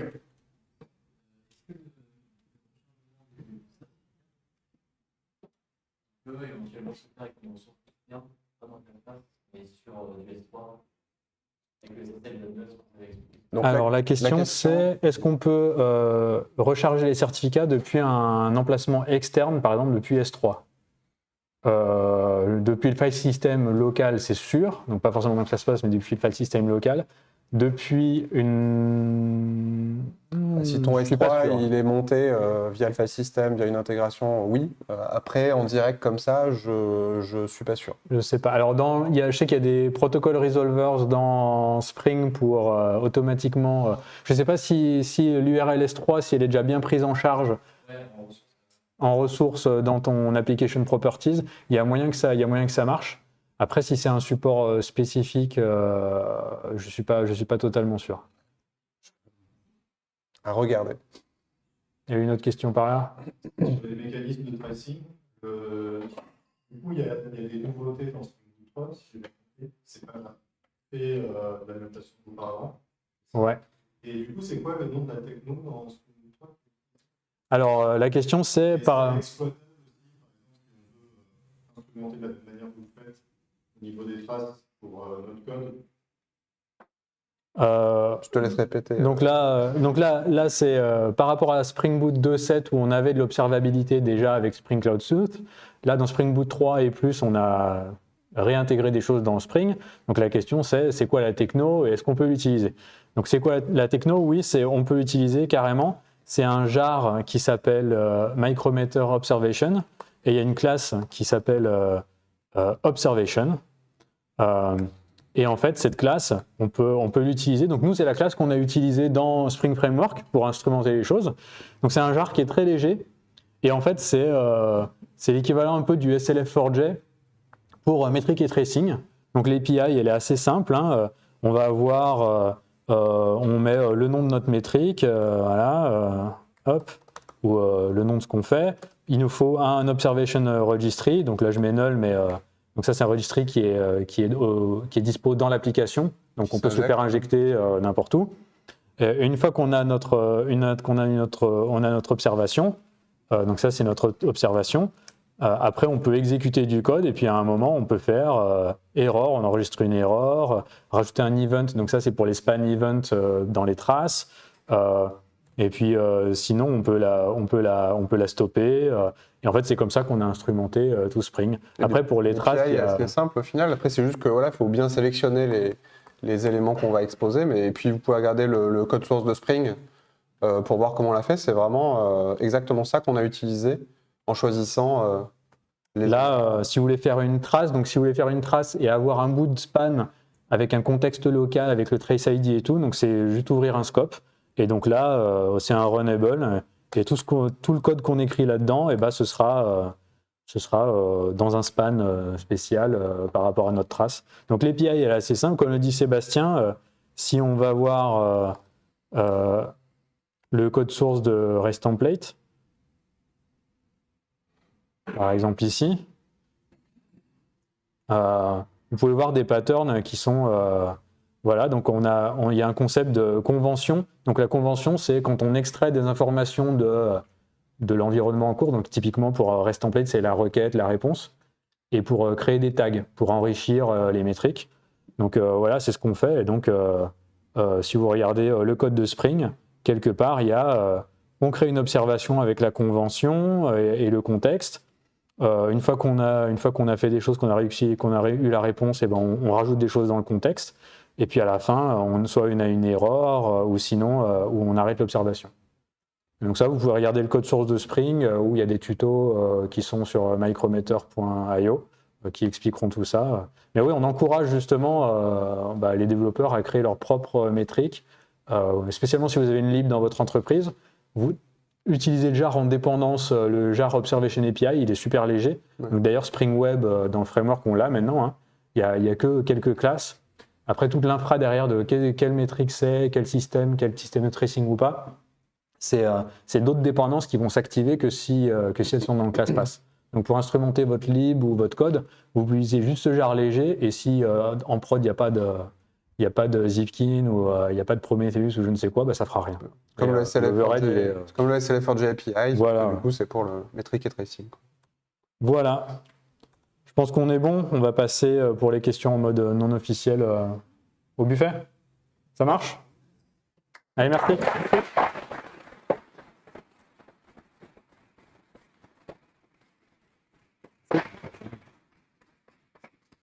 Éventuellement se faire avec une ressource bien, pas dans l'interface, mais sur du S3, avec le système de notes qu'on avait expliqué. Alors la question c'est, est-ce qu'on peut recharger les certificats depuis un emplacement externe, par exemple depuis S3 ? Depuis le file system local, c'est sûr, donc pas forcément dans le ClassPass, mais depuis le file system local. Depuis une... Si ton S3 il est monté via le file system, via une intégration, oui. Après, en direct comme ça, je suis pas sûr. Je sais pas. Alors, je sais qu'il y a des protocoles resolvers dans Spring pour automatiquement... je sais pas si l'URL S3, si elle est déjà bien prise en charge en ressources dans ton application properties, il y a moyen que ça marche. Après, si c'est un support spécifique, je suis pas totalement sûr. À regarder. Il y a une autre question par là? Sur les mécanismes de tracing, du coup, il y a des nouveautés dans Spring Boot 3, si j'ai bien compris. C'est pas fait de la même façon qu'auparavant. Ouais. Et du coup, c'est quoi le nom de la techno dans Spring Boot 3? Alors, la question, c'est par... Exploitable aussi, par exemple, si on veut instrumenter de la même manière que vous faites au niveau des traces pour notre code. Je te laisse répéter. Donc là c'est par rapport à Spring Boot 2.7 où on avait de l'observabilité déjà avec Spring Cloud Suite. Là, dans Spring Boot 3 et plus, on a réintégré des choses dans Spring. Donc la question, c'est quoi la techno et est-ce qu'on peut l'utiliser? Donc c'est quoi la techno? Oui, on peut l'utiliser carrément. C'est un jar qui s'appelle Micrometer Observation et il y a une classe qui s'appelle Observation. Et en fait, cette classe, on peut l'utiliser. Donc nous, c'est la classe qu'on a utilisée dans Spring Framework pour instrumenter les choses. Donc c'est un jar qui est très léger. Et en fait, c'est l'équivalent un peu du SLF4j pour métrique et tracing. Donc l'API, elle est assez simple. Hein. On va avoir, on met le nom de notre métrique, voilà, hop, ou le nom de ce qu'on fait. Il nous faut un observation registry. Donc là, je mets null, mais donc ça, c'est un registry qui est dispo dans l'application. Donc on peut se le faire injecter n'importe où. Et une fois qu'on a notre observation, donc ça, c'est notre observation. Après, on peut exécuter du code et puis à un moment, on peut faire error, on enregistre une error, rajouter un event. Donc ça, c'est pour les span events dans les traces. Et puis sinon, on peut la stopper. Et en fait, c'est comme ça qu'on a instrumenté tout Spring. Après, pour les traces, c'est assez simple au final. Après, c'est juste que voilà, faut bien sélectionner les éléments qu'on va exposer. Mais et puis, vous pouvez regarder le code source de Spring pour voir comment on l'a fait. C'est vraiment exactement ça qu'on a utilisé en choisissant Là, si vous voulez faire une trace, donc si vous voulez faire une trace et avoir un bout de span avec un contexte local, avec le trace ID et tout, donc c'est juste ouvrir un scope. Et donc là, c'est un runnable. Et tout le code qu'on écrit là-dedans, et ben, ce sera dans un span spécial par rapport à notre trace. Donc l'API, elle est assez simple. Comme le dit Sébastien, si on va voir le code source de REST template, par exemple ici, vous pouvez voir des patterns qui sont... voilà, donc il y a un concept de convention. Donc la convention, c'est quand on extrait des informations de l'environnement en cours. Donc typiquement pour REST template, c'est la requête, la réponse. Et pour créer des tags, pour enrichir les métriques. Donc voilà, c'est ce qu'on fait. Et donc si vous regardez le code de Spring, quelque part, il y a... on crée une observation avec la convention et le contexte. Une fois qu'on a fait des choses, qu'on a réussi, qu'on a eu la réponse, et ben on rajoute des choses dans le contexte. Et puis à la fin, soit on a une erreur, ou sinon où on arrête l'observation. Donc ça, vous pouvez regarder le code source de Spring, où il y a des tutos qui sont sur micrometer.io qui expliqueront tout ça. Mais oui, on encourage justement les développeurs à créer leurs propres métriques, spécialement si vous avez une lib dans votre entreprise. Vous utilisez le jar en dépendance, le jar Observation API, il est super léger. Ouais. Donc d'ailleurs, Spring Web, dans le framework, on l'a maintenant. Hein. Il n'y a que quelques classes. Après, toute l'infra derrière de quelle métrique c'est, quel système de tracing ou pas, c'est d'autres dépendances qui vont s'activer que si elles sont dans le ClassPass. Donc pour instrumenter votre lib ou votre code, vous utilisez juste ce jar léger et si en prod, il n'y a pas de Zipkin ou il n'y a pas de Prometheus ou je ne sais quoi, ça ne fera rien. comme le l'overhead, SLF4j API, voilà. du coup c'est pour le métrique et tracing. Voilà. Je pense qu'on est bon. On va passer pour les questions en mode non officiel au buffet. Ça marche? Allez, merci.